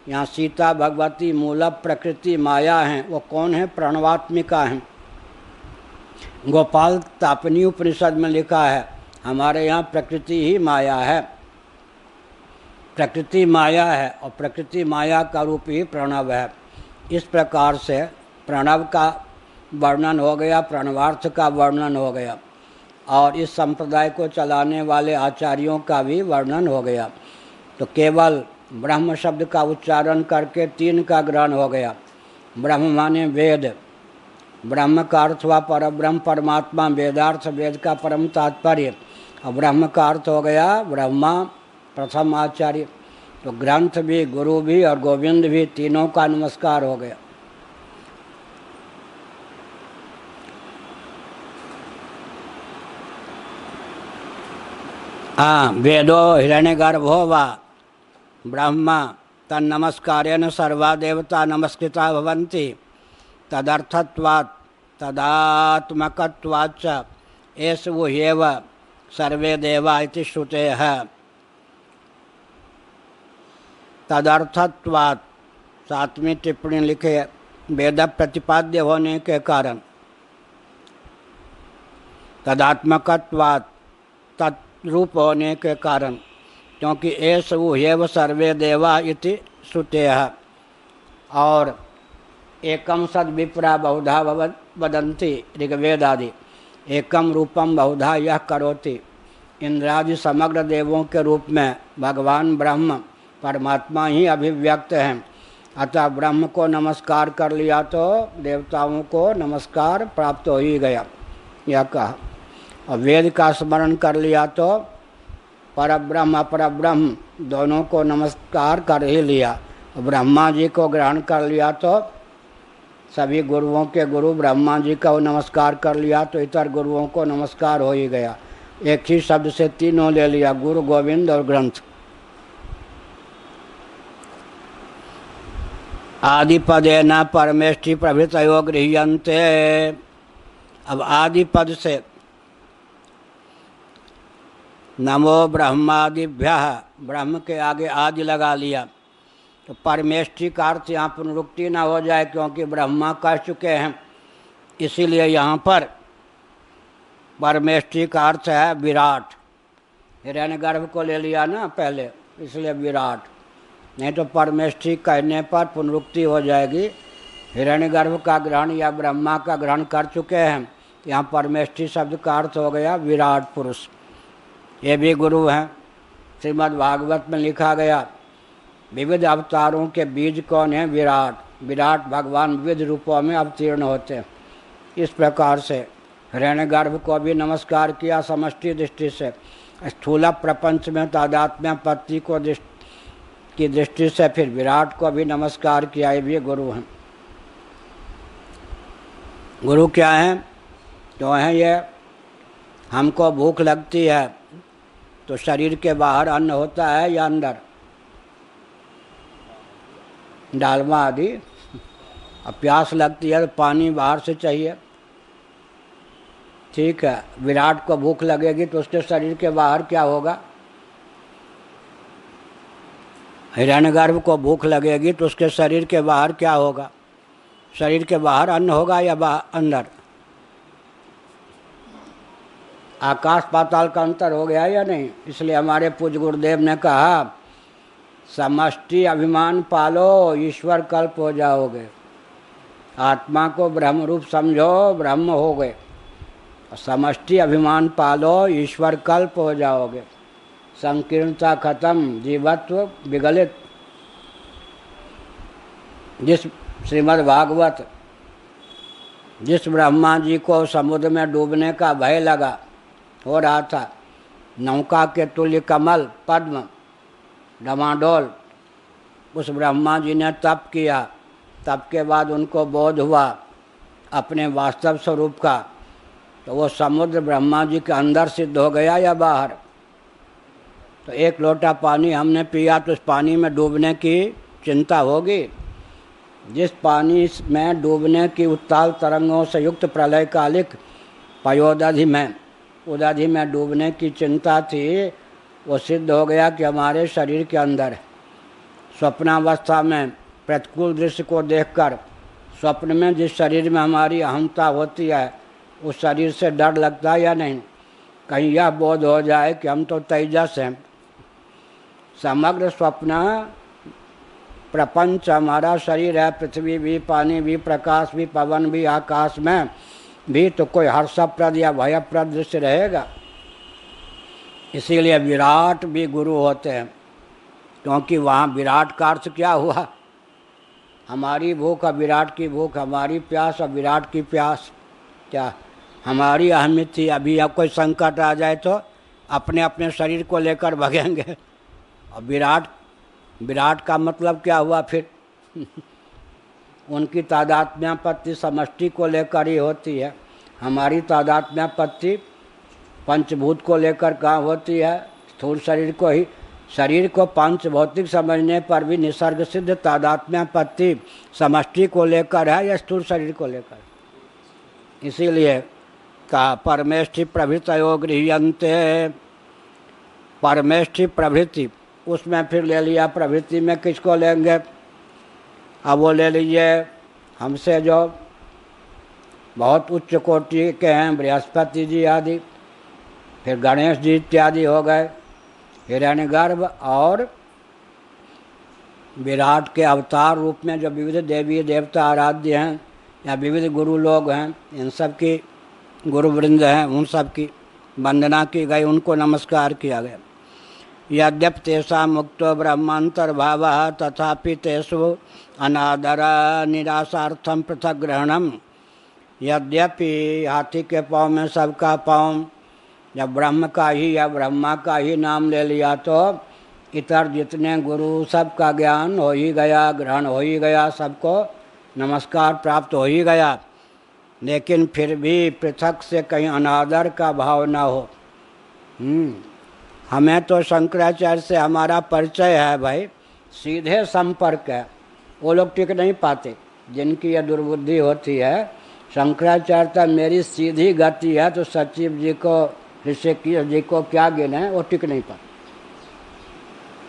यहाँ सीता भगवती मूल प्रकृति माया हैं। वो कौन है? प्रणवात्मिका हैं। गोपाल तापनी उपनिषद में लिखा है हमारे यहाँ प्रकृति ही माया है, प्रकृति माया है और प्रकृति माया का रूप ही प्रणव है। इस प्रकार से प्रणव का वर्णन हो गया, प्रणवार्थ का वर्णन हो गया और इस संप्रदाय को चलाने वाले आचार्यों का भी वर्णन हो गया। तो केवल ब्रह्म शब्द का उच्चारण करके तीन का ग्रहण हो गया। ब्रह्म माने वेद, ब्रह्म का अर्थ हुआ परब्रह्म परमात्मा, वेदार्थ वेद का परम तात्पर्य, और ब्रह्म का अर्थ हो गया ब्रह्मा प्रथम आचार्य। तो ग्रंथ भी, गुरु भी और गोविंद भी, तीनों का नमस्कार हो गया। हाँ, वेदो हिरण्यगर्भो वा ब्रह्मा तन्नमस्कारेण सर्वा देवता नमस्कृता भवन्ति तदर्थत्वात् तदात्मकत्वाच्च एषु ह्येव सर्वे देवा इति श्रुतेः। तदर्थत्वात्, सातवीं टिप्पणी लिखे, वेद प्रतिपाद्य होने के कारण, तदात्मकत्वात्, तत्रूप होने के कारण, क्योंकि एषु ह्येव सर्वे देवा इति श्रुतेः। और एकम सद विप्रा बहुधा वदन्ति ऋग्वेद आदि, एकम रूपम बहुधा यह करोति। इंद्रादि समग्र देवों के रूप में भगवान ब्रह्म परमात्मा ही अभिव्यक्त हैं। अतः ब्रह्म को नमस्कार कर लिया तो देवताओं को नमस्कार प्राप्त हो ही गया, यह कहा। और वेद का स्मरण कर लिया तो परब्रह्म अपरब्रह्म दोनों को नमस्कार कर ही लिया। ब्रह्मा जी को ग्रहण कर लिया तो सभी गुरुओं के गुरु ब्रह्मा जी का नमस्कार कर लिया तो इतर गुरुओं को नमस्कार हो ही गया। एक ही शब्द से तीनों ले लिया, गुरु गोविंद और ग्रंथ। आदिपदे न परमेष्टि प्रभृतयो गृह्यन्ते। अब आदिपद से नमो ब्रह्मादिभ्यः, ब्रह्म के आगे आदि लगा लिया तो परमेष्टि का अर्थ यहाँ पुनरुक्ति ना हो जाए, क्योंकि ब्रह्मा कह चुके हैं, इसीलिए यहाँ पर परमेष्टि का अर्थ है विराट। हिरण्यगर्भ को ले लिया ना पहले, इसलिए विराट। नहीं तो परमेष्टि कहने पर पुनरुक्ति हो जाएगी। हिरण्यगर्भ का ग्रहण या ब्रह्मा का ग्रहण कर चुके हैं, यहाँ परमेष्टि शब्द का अर्थ हो गया विराट पुरुष। ये भी गुरु हैं। श्रीमद् भागवत में लिखा गया विविध अवतारों के बीज कौन है? विराट। विराट भगवान विविध रूपों में अवतीर्ण होते हैं। इस प्रकार से हिरण्यगर्भ को भी नमस्कार किया समष्टि दृष्टि से, स्थूल प्रपंच में तादात्म्य पत्ति को की दृष्टि से फिर विराट को भी नमस्कार किया। ये भी गुरु हैं। गुरु क्या हैं? जो हैं ये, हमको भूख लगती है तो शरीर के बाहर अन्न होता है या अंदर? डालमा आदि। अब प्यास लगती है तो पानी बाहर से चाहिए, ठीक है। विराट को भूख लगेगी तो उसके शरीर के बाहर क्या होगा? हिरण्यगर्भ को भूख लगेगी तो उसके शरीर के बाहर क्या होगा? शरीर के बाहर अन्न होगा या अंदर? आकाश पाताल का अंतर हो गया या नहीं? इसलिए हमारे पूज्य गुरुदेव ने कहा समष्टि अभिमान पालो, ईश्वर कल्प हो जाओगे। आत्मा को ब्रह्म रूप समझो, ब्रह्म हो गए। समष्टि अभिमान पालो, ईश्वर कल्प हो जाओगे। संकीर्णता खत्म, जीवत्व विगलित। जिस श्रीमद् भागवत, जिस ब्रह्मा जी को समुद्र में डूबने का भय लगा हो रहा था, नौका के तुल्य कमल पद्म डमाडोल, उस ब्रह्मा जी ने तप किया। तप के बाद उनको बोध हुआ अपने वास्तव स्वरूप का, तो वो समुद्र ब्रह्मा जी के अंदर सिद्ध हो गया या बाहर? तो एक लोटा पानी हमने पिया तो उस पानी में डूबने की चिंता होगी? जिस पानी में डूबने की उत्ताल तरंगों से युक्त प्रलयकालिक पयोदधि में उदधि में डूबने की चिंता थी, वो सिद्ध हो गया कि हमारे शरीर के अंदर है। स्वप्नावस्था में प्रतिकूल दृश्य को देखकर स्वप्न में जिस शरीर में हमारी अहंता होती है उस शरीर से डर लगता है या नहीं? कहीं यह बोध हो जाए कि हम तो तेजस हैं। समग्र स्वप्न प्रपंच हमारा शरीर है, पृथ्वी भी, पानी भी, प्रकाश भी, पवन भी, आकाश में भी तो कोई हर्षप्रद या भयप्रद दृश्य रहेगा। इसीलिए विराट भी गुरु होते हैं, क्योंकि वहाँ विराट का अर्थ क्या हुआ? हमारी भूख और विराट की भूख, हमारी प्यास और विराट की प्यास। क्या हमारी अहमियत थी? अभी अब कोई संकट आ जाए तो अपने अपने शरीर को लेकर भगेंगे। और विराट का मतलब क्या हुआ फिर? उनकी तादात्म्यापत्ति समष्टि को लेकर ही होती है। हमारी तादात्म्यापत्ति पंचभूत को लेकर कहाँ होती है? स्थूल शरीर को ही। शरीर को पंच भौतिक समझने पर भी निसर्ग सिद्ध तादात्म्यापत्ति समष्टि को लेकर है या स्थूल शरीर को लेकर? इसीलिए कहा परमेष्ठि प्रभृतयो गृह्यन्ते। परमेष्ठि प्रभृति, उसमें फिर ले लिया प्रभृति में किसको लेंगे? अब वो ले लीजिए हमसे जो बहुत उच्च कोटि के हैं, बृहस्पति जी आदि, फिर गणेश जी इत्यादि हो गए, हिरण्यगर्भ और विराट के अवतार रूप में जो विविध देवी देवता आराध्य हैं या विविध गुरु लोग हैं, इन सब की गुरुवृंद हैं, उन सब की वंदना की गई, उनको नमस्कार किया गया। यद्यप तेषा मुक्तो ब्रह्मांतर्भावः तथापि तेषु अनादर निराशार्थम पृथक ग्रहणम। यद्यपि हाथी के पाँव में सबका पाँव, जब ब्रह्म का ही या ब्रह्मा का ही नाम ले लिया तो इतर जितने गुरु सबका ज्ञान हो ही गया, ग्रहण हो ही गया, सबको नमस्कार प्राप्त हो ही गया, लेकिन फिर भी पृथक से कहीं अनादर का भाव ना हो। हमें तो शंकराचार्य से हमारा परिचय है भाई, सीधे संपर्क है। वो लोग टिक नहीं पाते, जिनकी यह दुर्बुद्धि होती है। शंकराचार्य तक मेरी सीधी गति है तो सचिव जी को, ऋषिकेश जी को क्या गिन है, वो टिक नहीं पाते।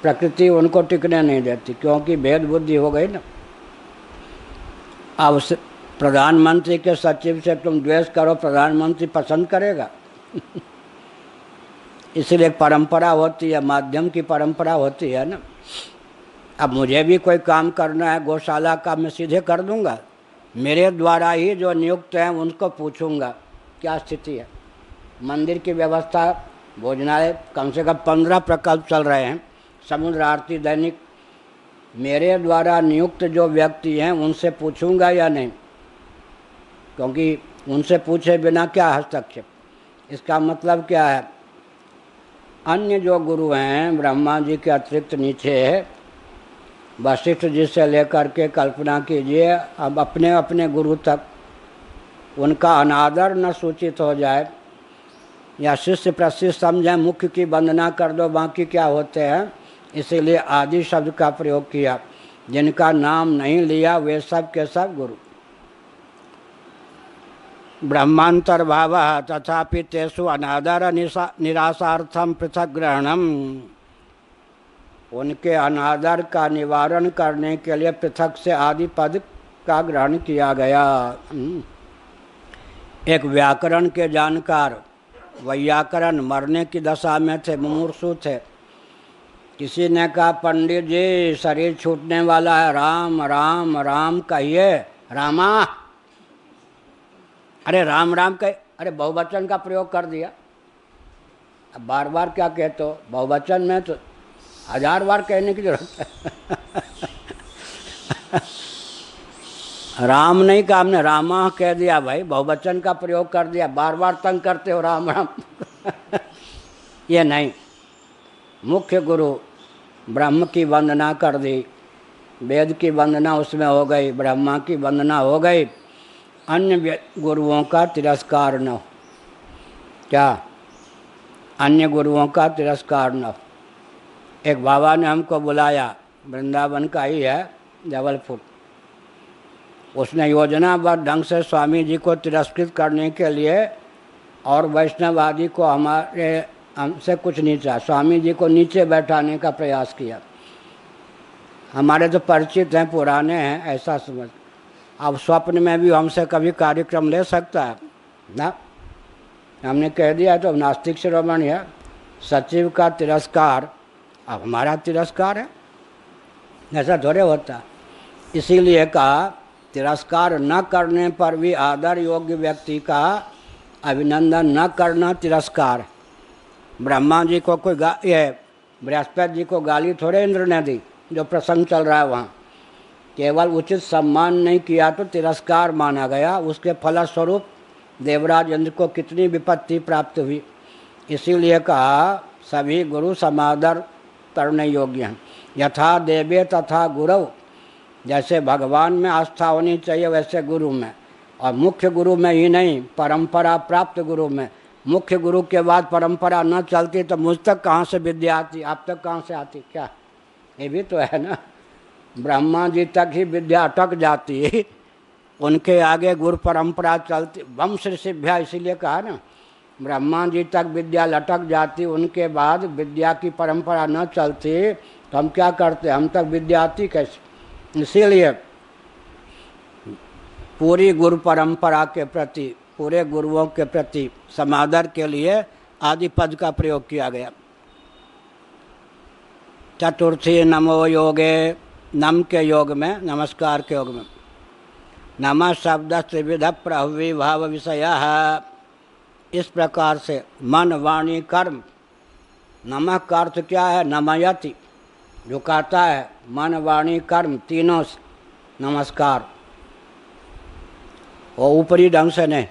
प्रकृति उनको टिकने नहीं देती, क्योंकि भेद बुद्धि हो गई ना। अब प्रधानमंत्री के सचिव से तुम द्वेष करो, प्रधानमंत्री पसंद करेगा? इसलिए परंपरा होती है, माध्यम की परंपरा होती है ना। अब मुझे भी कोई काम करना है गौशाला का, मैं सीधे कर दूंगा? मेरे द्वारा ही जो नियुक्त हैं उनको पूछूंगा क्या स्थिति है। मंदिर की व्यवस्था, भोजनालय, कम से कम 15 प्रकल्प चल रहे हैं, समुद्र आरती दैनिक, मेरे द्वारा नियुक्त जो व्यक्ति हैं उनसे पूछूंगा या नहीं? क्योंकि उनसे पूछे बिना क्या हस्तक्षेप। इसका मतलब क्या है? अन्य जो गुरु हैं ब्रह्मा जी के अतिरिक्त नीचे वशिष्ठ जी से लेकर के कल्पना कीजिए, अब अपने अपने गुरु तक उनका अनादर न सूचित हो जाए, या शिष्य प्रशिष्य समझें, मुख्य की वंदना कर दो, बाकी क्या होते हैं। इसीलिए आदि शब्द का प्रयोग किया। जिनका नाम नहीं लिया वे सब के सब गुरु। ब्रह्मांतर्भावः तथापि तेषु अनादर निराशार्थम पृथक ग्रहणम। उनके अनादर का निवारण करने के लिए पृथक से आदि पद का ग्रहण किया गया। एक व्याकरण के जानकार वैयाकरण मरने की दशा में थे, मुमूर्षु थे। किसी ने कहा पंडित जी शरीर छूटने वाला है, राम राम राम कहिए, रामा। अरे राम राम कहे, अरे बहुवचन का प्रयोग कर दिया। अब बार बार क्या कहते हो? बहुवचन में तो 1000 बार कहने की जरूरत है। राम नहीं कहा हमने, रामा कह दिया भाई, बहुवचन का प्रयोग कर दिया। बार बार तंग करते हो राम राम। ये नहीं, मुख्य गुरु ब्रह्म की वंदना कर दी, वेद की वंदना उसमें हो गई, ब्रह्मा की वंदना हो गई, अन्य गुरुओं का तिरस्कार न हो। क्या अन्य गुरुओं का तिरस्कार न। एक बाबा ने हमको बुलाया, वृंदावन का ही है, जबलपुर। उसने योजनाबद्ध ढंग से स्वामी जी को तिरस्कृत करने के लिए और वैष्णववादी को हमसे कुछ नहीं चाहा, स्वामी जी को नीचे बैठाने का प्रयास किया। हमारे तो परिचित हैं, पुराने हैं, ऐसा समझ। अब स्वप्न में भी हमसे कभी कार्यक्रम ले सकता है ना? हमने कह दिया तो नास्तिक शिरोमणि है। सचिव का तिरस्कार अब हमारा तिरस्कार है, ऐसा थोड़े होता। इसीलिए कहा तिरस्कार न करने पर भी आदर योग्य व्यक्ति का अभिनंदन न करना तिरस्कार। ब्रह्मा जी को कोई ये बृहस्पति जी को गाली थोड़े इंद्र ने दी, जो प्रसंग चल रहा है वहाँ। केवल उचित सम्मान नहीं किया तो तिरस्कार माना गया। उसके फलस्वरूप देवराज इंद्र को कितनी विपत्ति प्राप्त हुई। इसीलिए कहा सभी गुरु समादर करने योग्य हैं। यथा देवे तथा गुरु, जैसे भगवान में आस्था होनी चाहिए वैसे गुरु में, और मुख्य गुरु में ही नहीं, परंपरा प्राप्त गुरु में। मुख्य गुरु के बाद परंपरा न चलती तो मुझ तक कहाँ से विद्या आती, आप तक कहाँ से आती? क्या ये भी तो है ना? ब्रह्मा जी तक ही विद्या अटक जाती, उनके आगे गुरु परंपरा चलती। वंश ऋषिभ्या इसीलिए कहा ना, ब्रह्मा जी तक विद्या लटक जाती, उनके बाद विद्या की परंपरा न चलती तो हम क्या करते? हम तक विद्या आती कैसे? इसीलिए पूरी गुरु परंपरा के प्रति, पूरे गुरुओं के प्रति समादर के लिए आदि पद का प्रयोग किया गया। चतुर्थी नमो योगे, नम के योग में, नमस्कार के योग में। नमः शब्द त्रिविध प्रभवी भाव विषय। इस प्रकार से मन वाणी कर्म, नमः का अर्थ क्या है? नमयति, झुकाता है। मन वाणी कर्म तीनों से नमस्कार। वो ऊपरी ढंग से नहीं,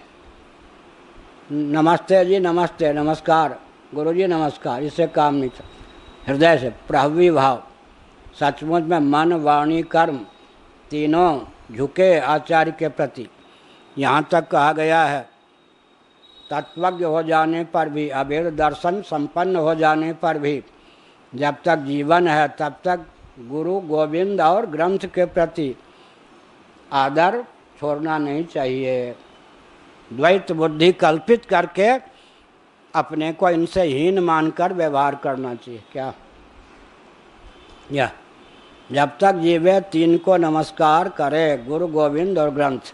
नमस्ते जी नमस्ते, नमस्कार गुरु जी नमस्कार, इससे काम नहीं चलता। हृदय से प्रभवी भाव, सचमुच में मन वाणी कर्म तीनों झुके आचार्य के प्रति। यहाँ तक कहा गया है तत्वज्ञ हो जाने पर भी, अभेद दर्शन संपन्न हो जाने पर भी, जब तक जीवन है तब तक गुरु गोविंद और ग्रंथ के प्रति आदर छोड़ना नहीं चाहिए। द्वैत बुद्धि कल्पित करके अपने को इनसे हीन मानकर व्यवहार करना चाहिए। क्या या जब तक जीवे तीन को नमस्कार करे, गुरु गोविंद और ग्रंथ।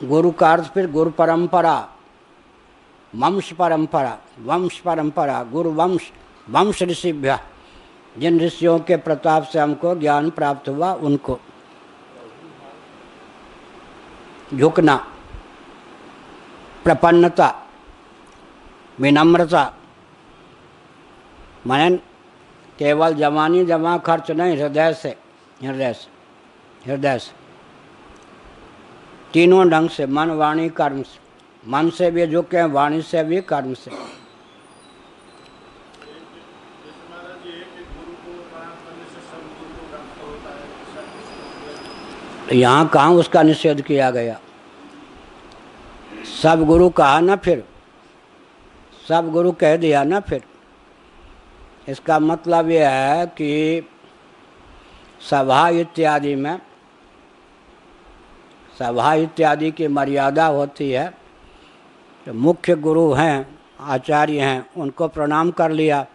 गुरु का अर्थ फिर गुरु परंपरा, वंश परंपरा, वंश परंपरा, गुरु वंश, वंश ऋषिभ्य, जिन ऋषियों के प्रताप से हमको ज्ञान प्राप्त हुआ उनको। झुकना, प्रपन्नता, विनम्रता, मन केवल जवानी जमा खर्च नहीं, हृदय से, हृदय से, हृदय से, तीनों ढंग से, मन वाणी कर्म से। मन से भी झुके, वाणी से भी, कर्म से। यहाँ कहाँ उसका निषेध किया गया? सब गुरु कहा ना, फिर सब गुरु कह दिया ना। फिर इसका मतलब यह है कि सभा इत्यादि में, सभा इत्यादि की मर्यादा होती है। तो मुख्य गुरु हैं, आचार्य हैं, उनको प्रणाम कर लिया।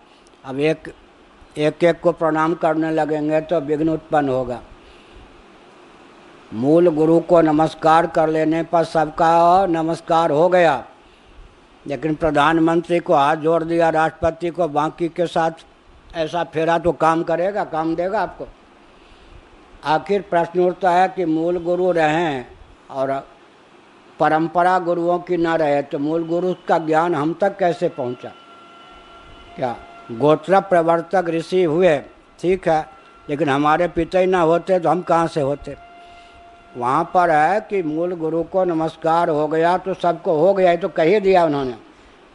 अब एक एक को प्रणाम करने लगेंगे तो विघ्न उत्पन्न होगा। मूल गुरु को नमस्कार कर लेने पर सबका नमस्कार हो गया, लेकिन प्रधानमंत्री को हाथ जोड़ दिया, राष्ट्रपति को बाकी के साथ ऐसा फेरा तो काम करेगा, काम देगा आपको? आखिर प्रश्न उठता है कि मूल गुरु रहें और परंपरा गुरुओं की न रहे तो मूल गुरु का ज्ञान हम तक कैसे पहुंचा? क्या गोत्र प्रवर्तक ऋषि हुए, ठीक है, लेकिन हमारे पिता ही ना होते तो हम कहाँ से होते? वहाँ पर है कि मूल गुरु को नमस्कार हो गया तो सबको हो गया, तो कह ही दिया उन्होंने।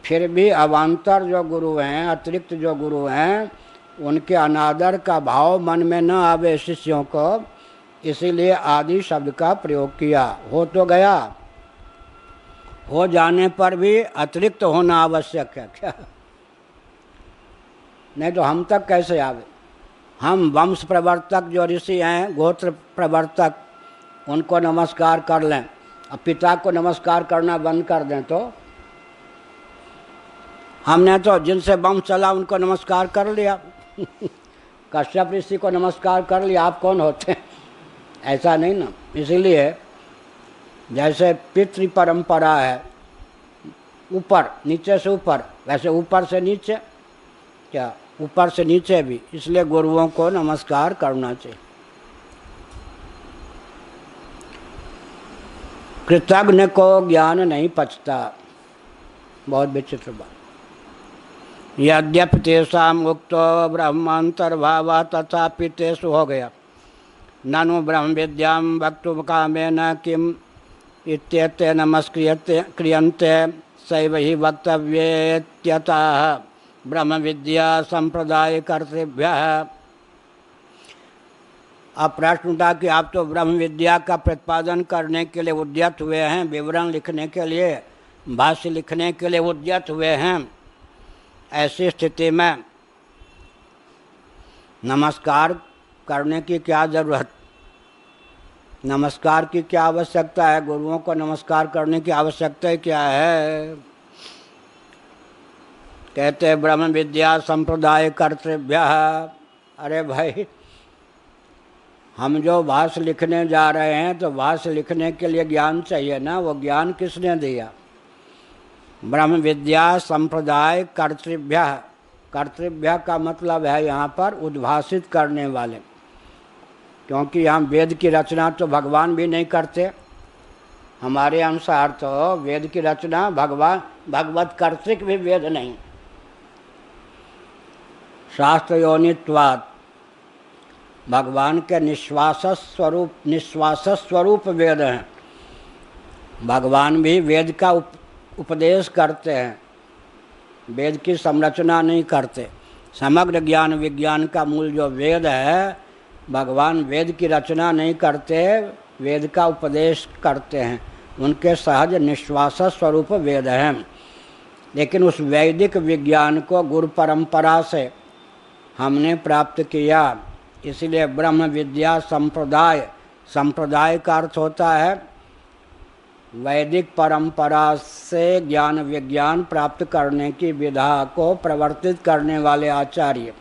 फिर भी अवान्तर जो गुरु हैं, अतिरिक्त जो गुरु हैं, उनके अनादर का भाव मन में न आवे शिष्यों को, इसीलिए आदि शब्द का प्रयोग किया। हो तो गया। हो जाने पर भी अतिरिक्त होना आवश्यक है क्या? नहीं तो हम तक कैसे आवे? हम वंश प्रवर्तक जो ऋषि हैं, गोत्र प्रवर्तक, उनको नमस्कार कर लें, अब पिता को नमस्कार करना बंद कर दें तो? हमने तो जिनसे वंश चला उनको नमस्कार कर लिया। कश्यप ऋषि को नमस्कार कर लिया, आप कौन होते हैं? ऐसा नहीं ना। इसीलिए जैसे पितृ परंपरा है, ऊपर नीचे से ऊपर, वैसे ऊपर से नीचे, क्या ऊपर से नीचे भी, इसलिए गुरुओं को नमस्कार करना चाहिए। कृतज्ञ को ज्ञान नहीं पचता, बहुत विचित्र बात। यद्यपि तेषाम उक्तो ब्रह्मांतर्भाव तथापि तेषु हो गया ननु ब्रह्म विद्यां वक्तुं कामेन किम इत्येते नमस्क्रियते क्रियन्ते सैव हि वक्तव्येत्यतः ब्रह्म विद्या संप्रदाय कर्तृभ्यः। अब प्रश्न उठा कि आप तो ब्रह्म विद्या का प्रतिपादन करने के लिए उद्यत हुए हैं, विवरण लिखने के लिए, भाष्य लिखने के लिए उद्यत हुए हैं। ऐसी स्थिति में नमस्कार करने की क्या ज़रूरत, नमस्कार की क्या आवश्यकता है? गुरुओं को नमस्कार करने की आवश्यकता क्या है? कहते हैं ब्रह्म विद्या संप्रदाय कर्तृभ्य। अरे भाई, हम जो भाष्य लिखने जा रहे हैं तो भाष्य लिखने के लिए ज्ञान चाहिए ना, वो ज्ञान किसने दिया? ब्रह्म विद्या संप्रदाय कर्तृभ्य। कर्तृभ्य का मतलब है यहाँ पर उद्भाषित करने वाले, क्योंकि यहाँ वेद की रचना तो भगवान भी नहीं करते। हमारे अनुसार तो वेद की रचना भगवत कर्तृक भी वेद नहीं। शास्त्र योनित्वात्, भगवान के निश्वास स्वरूप वेद हैं। भगवान भी वेद का उपदेश करते हैं, वेद की संरचना नहीं करते। समग्र ज्ञान विज्ञान का मूल जो वेद है, भगवान वेद की रचना नहीं करते, वेद का उपदेश करते हैं। उनके सहज निश्वास स्वरूप वेद हैं। लेकिन उस वैदिक विज्ञान को गुरु परंपरा से हमने प्राप्त किया, इसलिए ब्रह्म विद्या संप्रदाय, संप्रदाय का अर्थ होता है वैदिक परंपरा से ज्ञान विज्ञान प्राप्त करने की विधा को प्रवर्तित करने वाले आचार्य।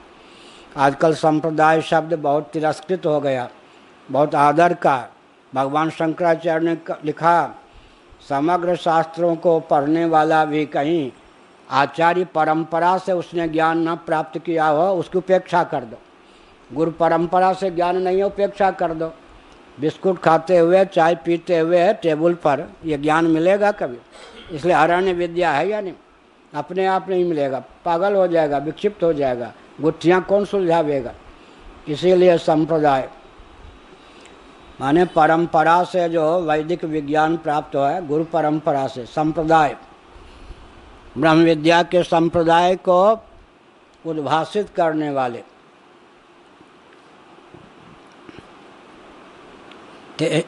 आजकल संप्रदाय शब्द बहुत तिरस्कृत हो गया, बहुत आदर का। भगवान शंकराचार्य ने लिखा, समग्र शास्त्रों को पढ़ने वाला भी कहीं आचार्य परंपरा से उसने ज्ञान न प्राप्त किया हो, उसकी उपेक्षा कर दो। गुरु परंपरा से ज्ञान नहीं है, उपेक्षा कर दो। बिस्कुट खाते हुए, चाय पीते हुए टेबल पर ये ज्ञान मिलेगा कभी? इसलिए अरण्य विद्या है या नहीं? अपने आप नहीं मिलेगा, पागल हो जाएगा, विक्षिप्त हो जाएगा, गुत्थियाँ कौन सुलझावेगा? इसीलिए संप्रदाय माने परंपरा से जो वैदिक विज्ञान प्राप्त हुआ है, गुरु परंपरा से। संप्रदाय ब्रह्म विद्या के संप्रदाय को उद्भाषित करने वाले।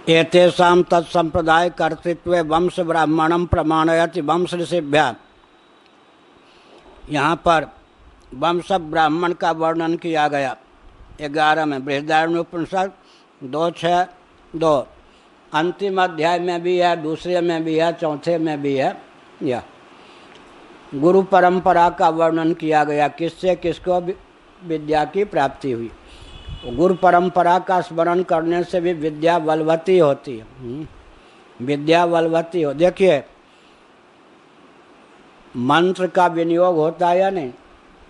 एतेषां तत्संप्रदाय कर्तृत्वे वंश ब्राह्मणम प्रमाणयति वंश ऋषिभ्यः। यहाँ पर वंश ब्राह्मण का वर्णन किया गया 11 में, बृहदारण्योपनिषद 2:6-2। अंतिम अध्याय में भी है, दूसरे में भी है, चौथे में भी है। यह गुरु परंपरा का वर्णन किया गया, किससे किसको विद्या की प्राप्ति हुई। गुरु परंपरा का स्मरण करने से भी विद्या बलवती होती है। विद्या बलवती हो। देखिए, मंत्र का विनियोग होता है या नहीं?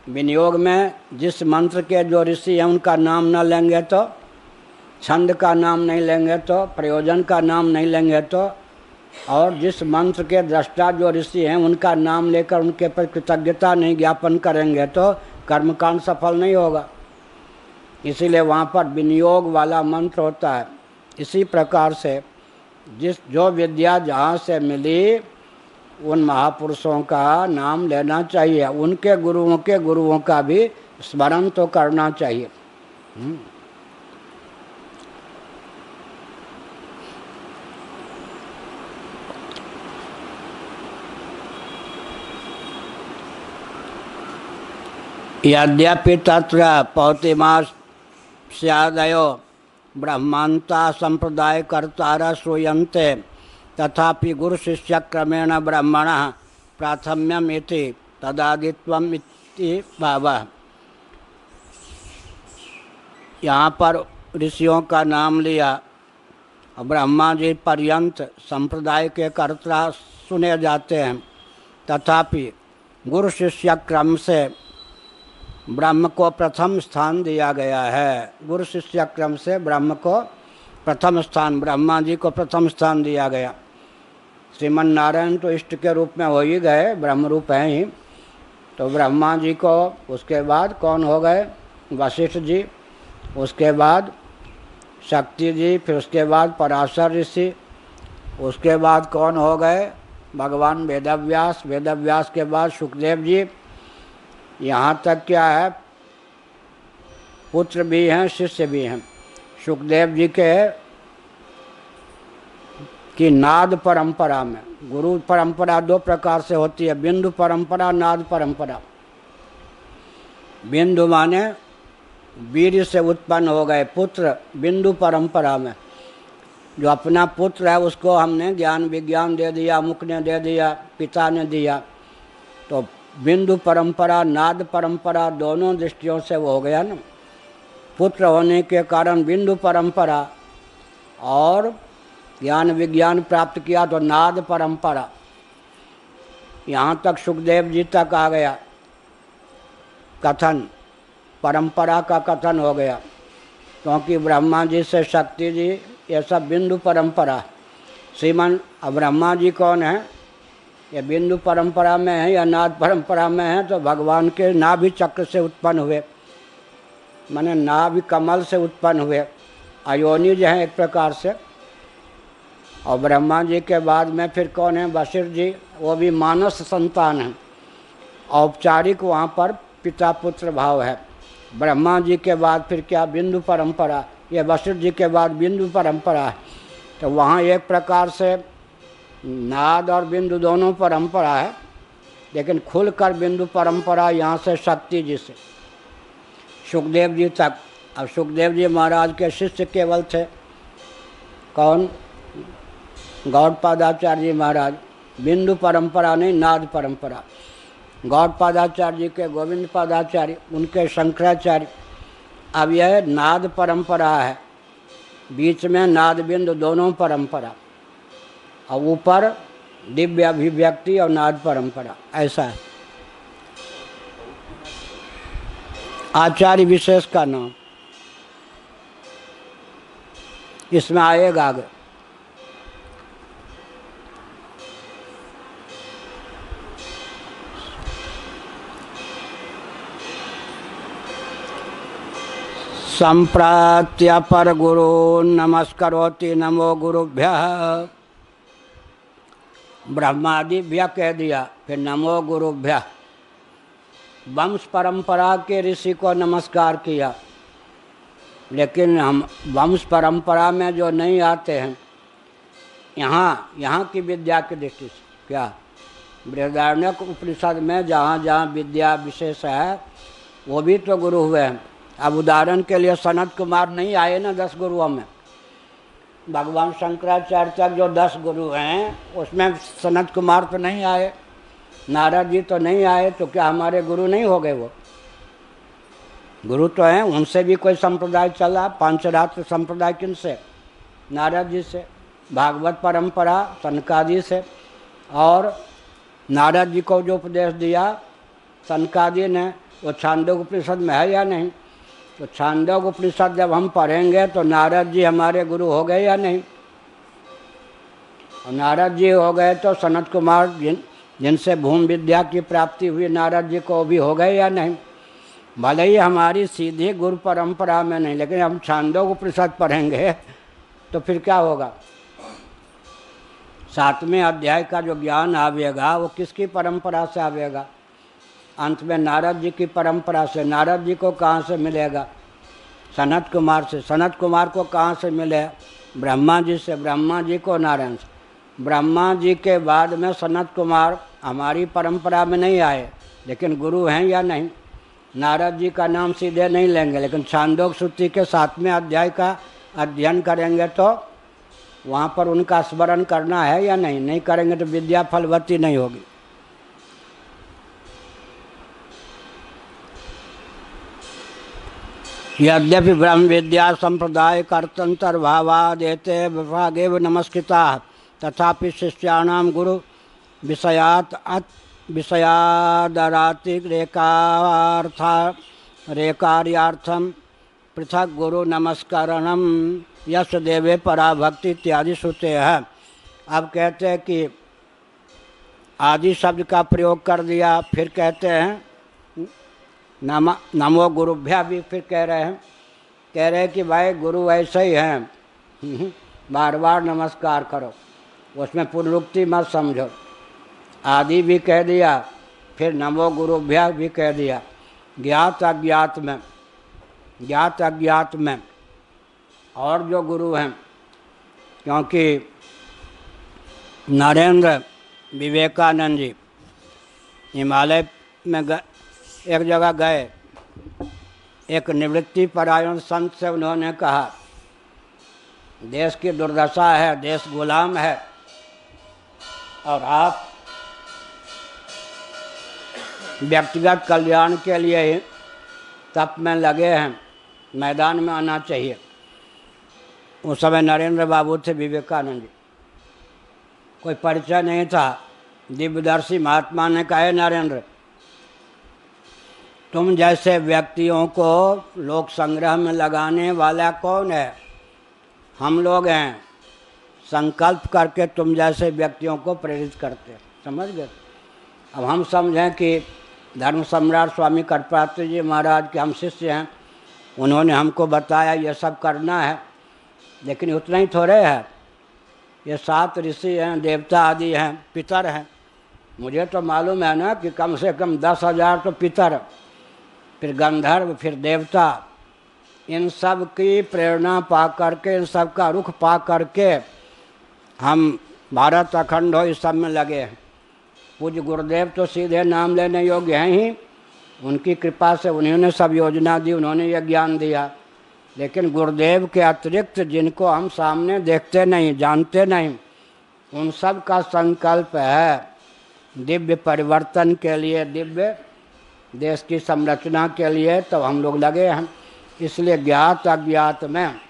विनियोग में जिस मंत्र के जो ऋषि हैं उनका नाम न लेंगे तो, छंद का नाम नहीं लेंगे तो, प्रयोजन का नाम नहीं लेंगे तो, और जिस मंत्र के दृष्टा जो ऋषि हैं उनका नाम लेकर उनके पर कृतज्ञता नहीं ज्ञापन करेंगे तो कर्मकांड सफल नहीं होगा। इसीलिए वहाँ पर विनियोग वाला मंत्र होता है। इसी प्रकार से जो विद्या जहाँ से मिली उन महापुरुषों का नाम लेना चाहिए, उनके गुरुओं के गुरुओं का भी स्मरण तो करना चाहिए। यद्यपि तत्र पौतिमास्यादयो ब्रह्मांता संप्रदायकर्तारः श्रूयन्ते तथापि गुरुशिष्यक्रमेण ब्रह्मणः प्राथम्यम् इति तदादित्वम् इति भावः। यहाँ पर ऋषियों का नाम लिया, ब्रह्मा जी पर्यंत संप्रदाय के कर्ता सुने जाते हैं, तथापि गुरु शिष्य क्रम से ब्रह्म को प्रथम स्थान दिया गया है। गुरु शिष्य क्रम से ब्रह्म को प्रथम स्थान, ब्रह्मा जी को प्रथम स्थान दिया गया। श्रीमन नारायण तो इष्ट के रूप में हो ही गए, ब्रह्म रूप हैं ही, तो ब्रह्मा जी को उसके बाद कौन हो गए? वशिष्ठ जी, उसके बाद शक्ति जी, फिर उसके बाद पराशर ऋषि, उसके बाद कौन हो गए? भगवान वेदव्यास, वेदव्यास के बाद सुखदेव जी। यहाँ तक क्या है, पुत्र भी हैं शिष्य भी हैं। सुखदेव जी के की नाद परंपरा में, गुरु परंपरा दो प्रकार से होती है, बिंदु परंपरा, नाद परंपरा। बिंदु माने वीर से उत्पन्न हो गए पुत्र, बिंदु परंपरा में जो अपना पुत्र है उसको हमने ज्ञान विज्ञान दे दिया, मुख ने दे दिया, पिता ने दिया, तो बिंदु परंपरा नाद परंपरा दोनों दृष्टियों से वो हो गया ना। पुत्र होने के कारण बिंदु परंपरा और ज्ञान विज्ञान प्राप्त किया तो नाद परंपरा। यहाँ तक सुखदेव जी तक आ गया कथन, परंपरा का कथन हो गया, क्योंकि ब्रह्मा जी से शक्ति जी ये सब बिंदु परंपरा। श्रीमन ब्रह्मा जी कौन है? ये बिंदु परंपरा में है या नाद परंपरा में है? तो भगवान के नाभि चक्र से उत्पन्न हुए, माने नाभि कमल से उत्पन्न हुए, अयोनिज हैं एक प्रकार से। और ब्रह्मा जी के बाद में फिर कौन है? वशिष्ठ जी, वो भी मानस संतान है। औपचारिक वहाँ पर पिता पुत्र भाव है। ब्रह्मा जी के बाद फिर क्या? बिंदु परंपरा। ये वशिष्ठ जी के बाद बिंदु परंपरा है। तो वहाँ एक प्रकार से नाद और बिंदु दोनों परंपरा है, लेकिन खुलकर बिंदु परंपरा यहाँ से शक्ति जी से सुखदेव जी तक। अब सुखदेव जी महाराज के शिष्य केवल थे कौन? गौड़पादाचार्य जी महाराज। बिंदु परंपरा नहीं, नाद परंपरा। गौड़पादाचार्य जी के गोविंद पादाचार्य, उनके शंकराचार्य। अब यह नाद परंपरा है, बीच में नाद बिंदु दोनों परंपरा, और ऊपर दिव्य अभिव्यक्ति और नाद परंपरा, ऐसा है। आचार्य विशेष का नाम इसमें आएगा आगे। संप्रात्य पर गुरु नमस्करोति नमो गुरुभ्यः। ब्रह्मादिभ्य कह दिया, फिर नमो गुरुभ्यः। वंश परंपरा के ऋषि को नमस्कार किया, लेकिन हम वंश परंपरा में जो नहीं आते हैं, यहाँ की विद्या की दृष्टि से क्या, बृहदारण्यक उपनिषद में जहाँ जहाँ विद्या विशेष है वो भी तो गुरु हुए हैं। अब उदाहरण के लिए सनत कुमार नहीं आए ना 10 गुरुओं में। भगवान शंकराचार्य तक जो 10 गुरु हैं उसमें सनत कुमार तो नहीं आए, नारद जी तो नहीं आए, तो क्या हमारे गुरु नहीं हो गए? वो गुरु तो हैं, उनसे भी कोई संप्रदाय चला। पंचरात्र संप्रदाय किन से? नारद जी से। भागवत परंपरा सनकादि से। और नारद जी को जो उपदेश दिया सनकादि ने, वो छांदोग्य उपनिषद में है या नहीं? तो छांदोग्य उपनिषद जब हम पढ़ेंगे तो नारद जी हमारे गुरु हो गए या नहीं? और नारद जी हो गए तो सनत कुमार जिनसे भूमि विद्या की प्राप्ति हुई नारद जी को भी हो गए या नहीं? भले ही हमारी सीधी गुरु परंपरा में नहीं, लेकिन हम छांदोग्य उपनिषद पढ़ेंगे तो फिर क्या होगा? 7वें अध्याय का जो ज्ञान आवेगा वो किसकी परंपरा से आवेगा? अंत में नारद जी की परंपरा से। नारद जी को कहाँ से मिलेगा? सनत कुमार से। सनत कुमार को कहाँ से मिले? ब्रह्मा जी से। ब्रह्मा जी को नारायण से। ब्रह्मा जी के बाद में सनत कुमार हमारी परंपरा में नहीं आए, लेकिन गुरु हैं या नहीं? नारद जी का नाम सीधे नहीं लेंगे, लेकिन छांदोग्य सूत्री के 7वें अध्याय का अध्ययन करेंगे तो वहाँ पर उनका स्मरण करना है या नहीं, नहीं करेंगे तो विद्या फलवती नहीं होगी। यद्यपि ब्रह्म विद्या संप्रदाय कर्तंतर्भावादेते विभागेव नमस्कृता तथापि शिष्याणाम गुरु विषयादरातिक रेकार्यार्थम पृथक गुरु नमस्कारणम यश देवे पराभक्ति इत्यादि श्रुते है। अब कहते हैं कि आदि शब्द का प्रयोग कर दिया, फिर कहते हैं नमो गुरुभ्या भी फिर कह रहे हैं कि भाई गुरु ऐसे ही हैं, बार बार नमस्कार करो, उसमें पुनरुक्ति मत समझो। आदि भी कह दिया, फिर नमो गुरुभ्या भी कह दिया। ज्ञात अज्ञात में और जो गुरु हैं, क्योंकि नरेंद्र विवेकानंद जी हिमालय में एक जगह गए, एक निवृत्ति परायण संत से उन्होंने कहा देश की दुर्दशा है, देश गुलाम है और आप व्यक्तिगत कल्याण के लिए ही तप में लगे हैं, मैदान में आना चाहिए। उस समय नरेंद्र बाबू थे विवेकानंद जी, कोई परिचय नहीं था। दिव्यदर्शी महात्मा ने कहा नरेंद्र, तुम जैसे व्यक्तियों को लोक संग्रह में लगाने वाला कौन है? हम लोग हैं, संकल्प करके तुम जैसे व्यक्तियों को प्रेरित करते। समझ गए? अब हम समझें कि धर्म सम्राट स्वामी कर्पात्री जी महाराज के हम शिष्य हैं, उन्होंने हमको बताया ये सब करना है, लेकिन उतना ही थोड़े है। ये 7 ऋषि हैं, देवता आदि हैं, पितर हैं। मुझे तो मालूम है ना कि कम से कम 10,000 तो पितर, फिर गंधर्व, फिर देवता, इन सब की प्रेरणा पा करके, इन सब का रुख पा करके हम भारत अखंड हो इस सब में लगे हैं। पूज्य गुरुदेव तो सीधे नाम लेने योग्य हैं ही, उनकी कृपा से उन्होंने सब योजना दी, उन्होंने ये ज्ञान दिया। लेकिन गुरुदेव के अतिरिक्त जिनको हम सामने देखते नहीं, जानते नहीं, उन सब का संकल्प है दिव्य परिवर्तन के लिए, दिव्य देश की संरचना के लिए, तब हम लोग लगे हैं। इसलिए ज्ञात अज्ञात में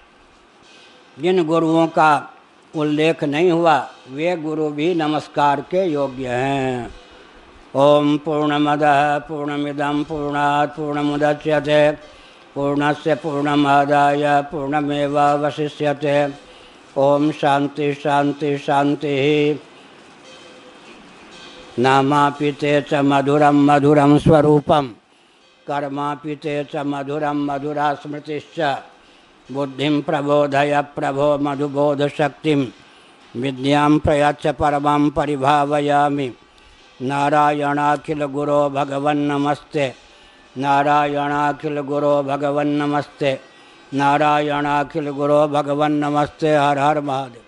जिन गुरुओं का उल्लेख नहीं हुआ वे गुरु भी नमस्कार के योग्य हैं। ओम पूर्णमदः पूर्णमिदं पूर्णात् पूर्णमुदच्यते पूर्णस्य पूर्णमादाय पूर्णमेवावशिष्यते। ओम शांति शांति शांति। नामापिते च मधुरं मधुरं स्वरूपं कर्मापिते च मधुरं मधुरा स्मृतिश्च। बुद्धिं प्रबोधय प्रभो मधुबोधशक्तिं विद्यां प्रयच्छ परमां परिभावयामि। नारायणाखिल गुरो भगवन् नमस्ते, नारायणाखिल गुरो भगवन् नमस्ते, नारायणाखिल गुरो भगवन् नमस्ते। हर हर महादेव।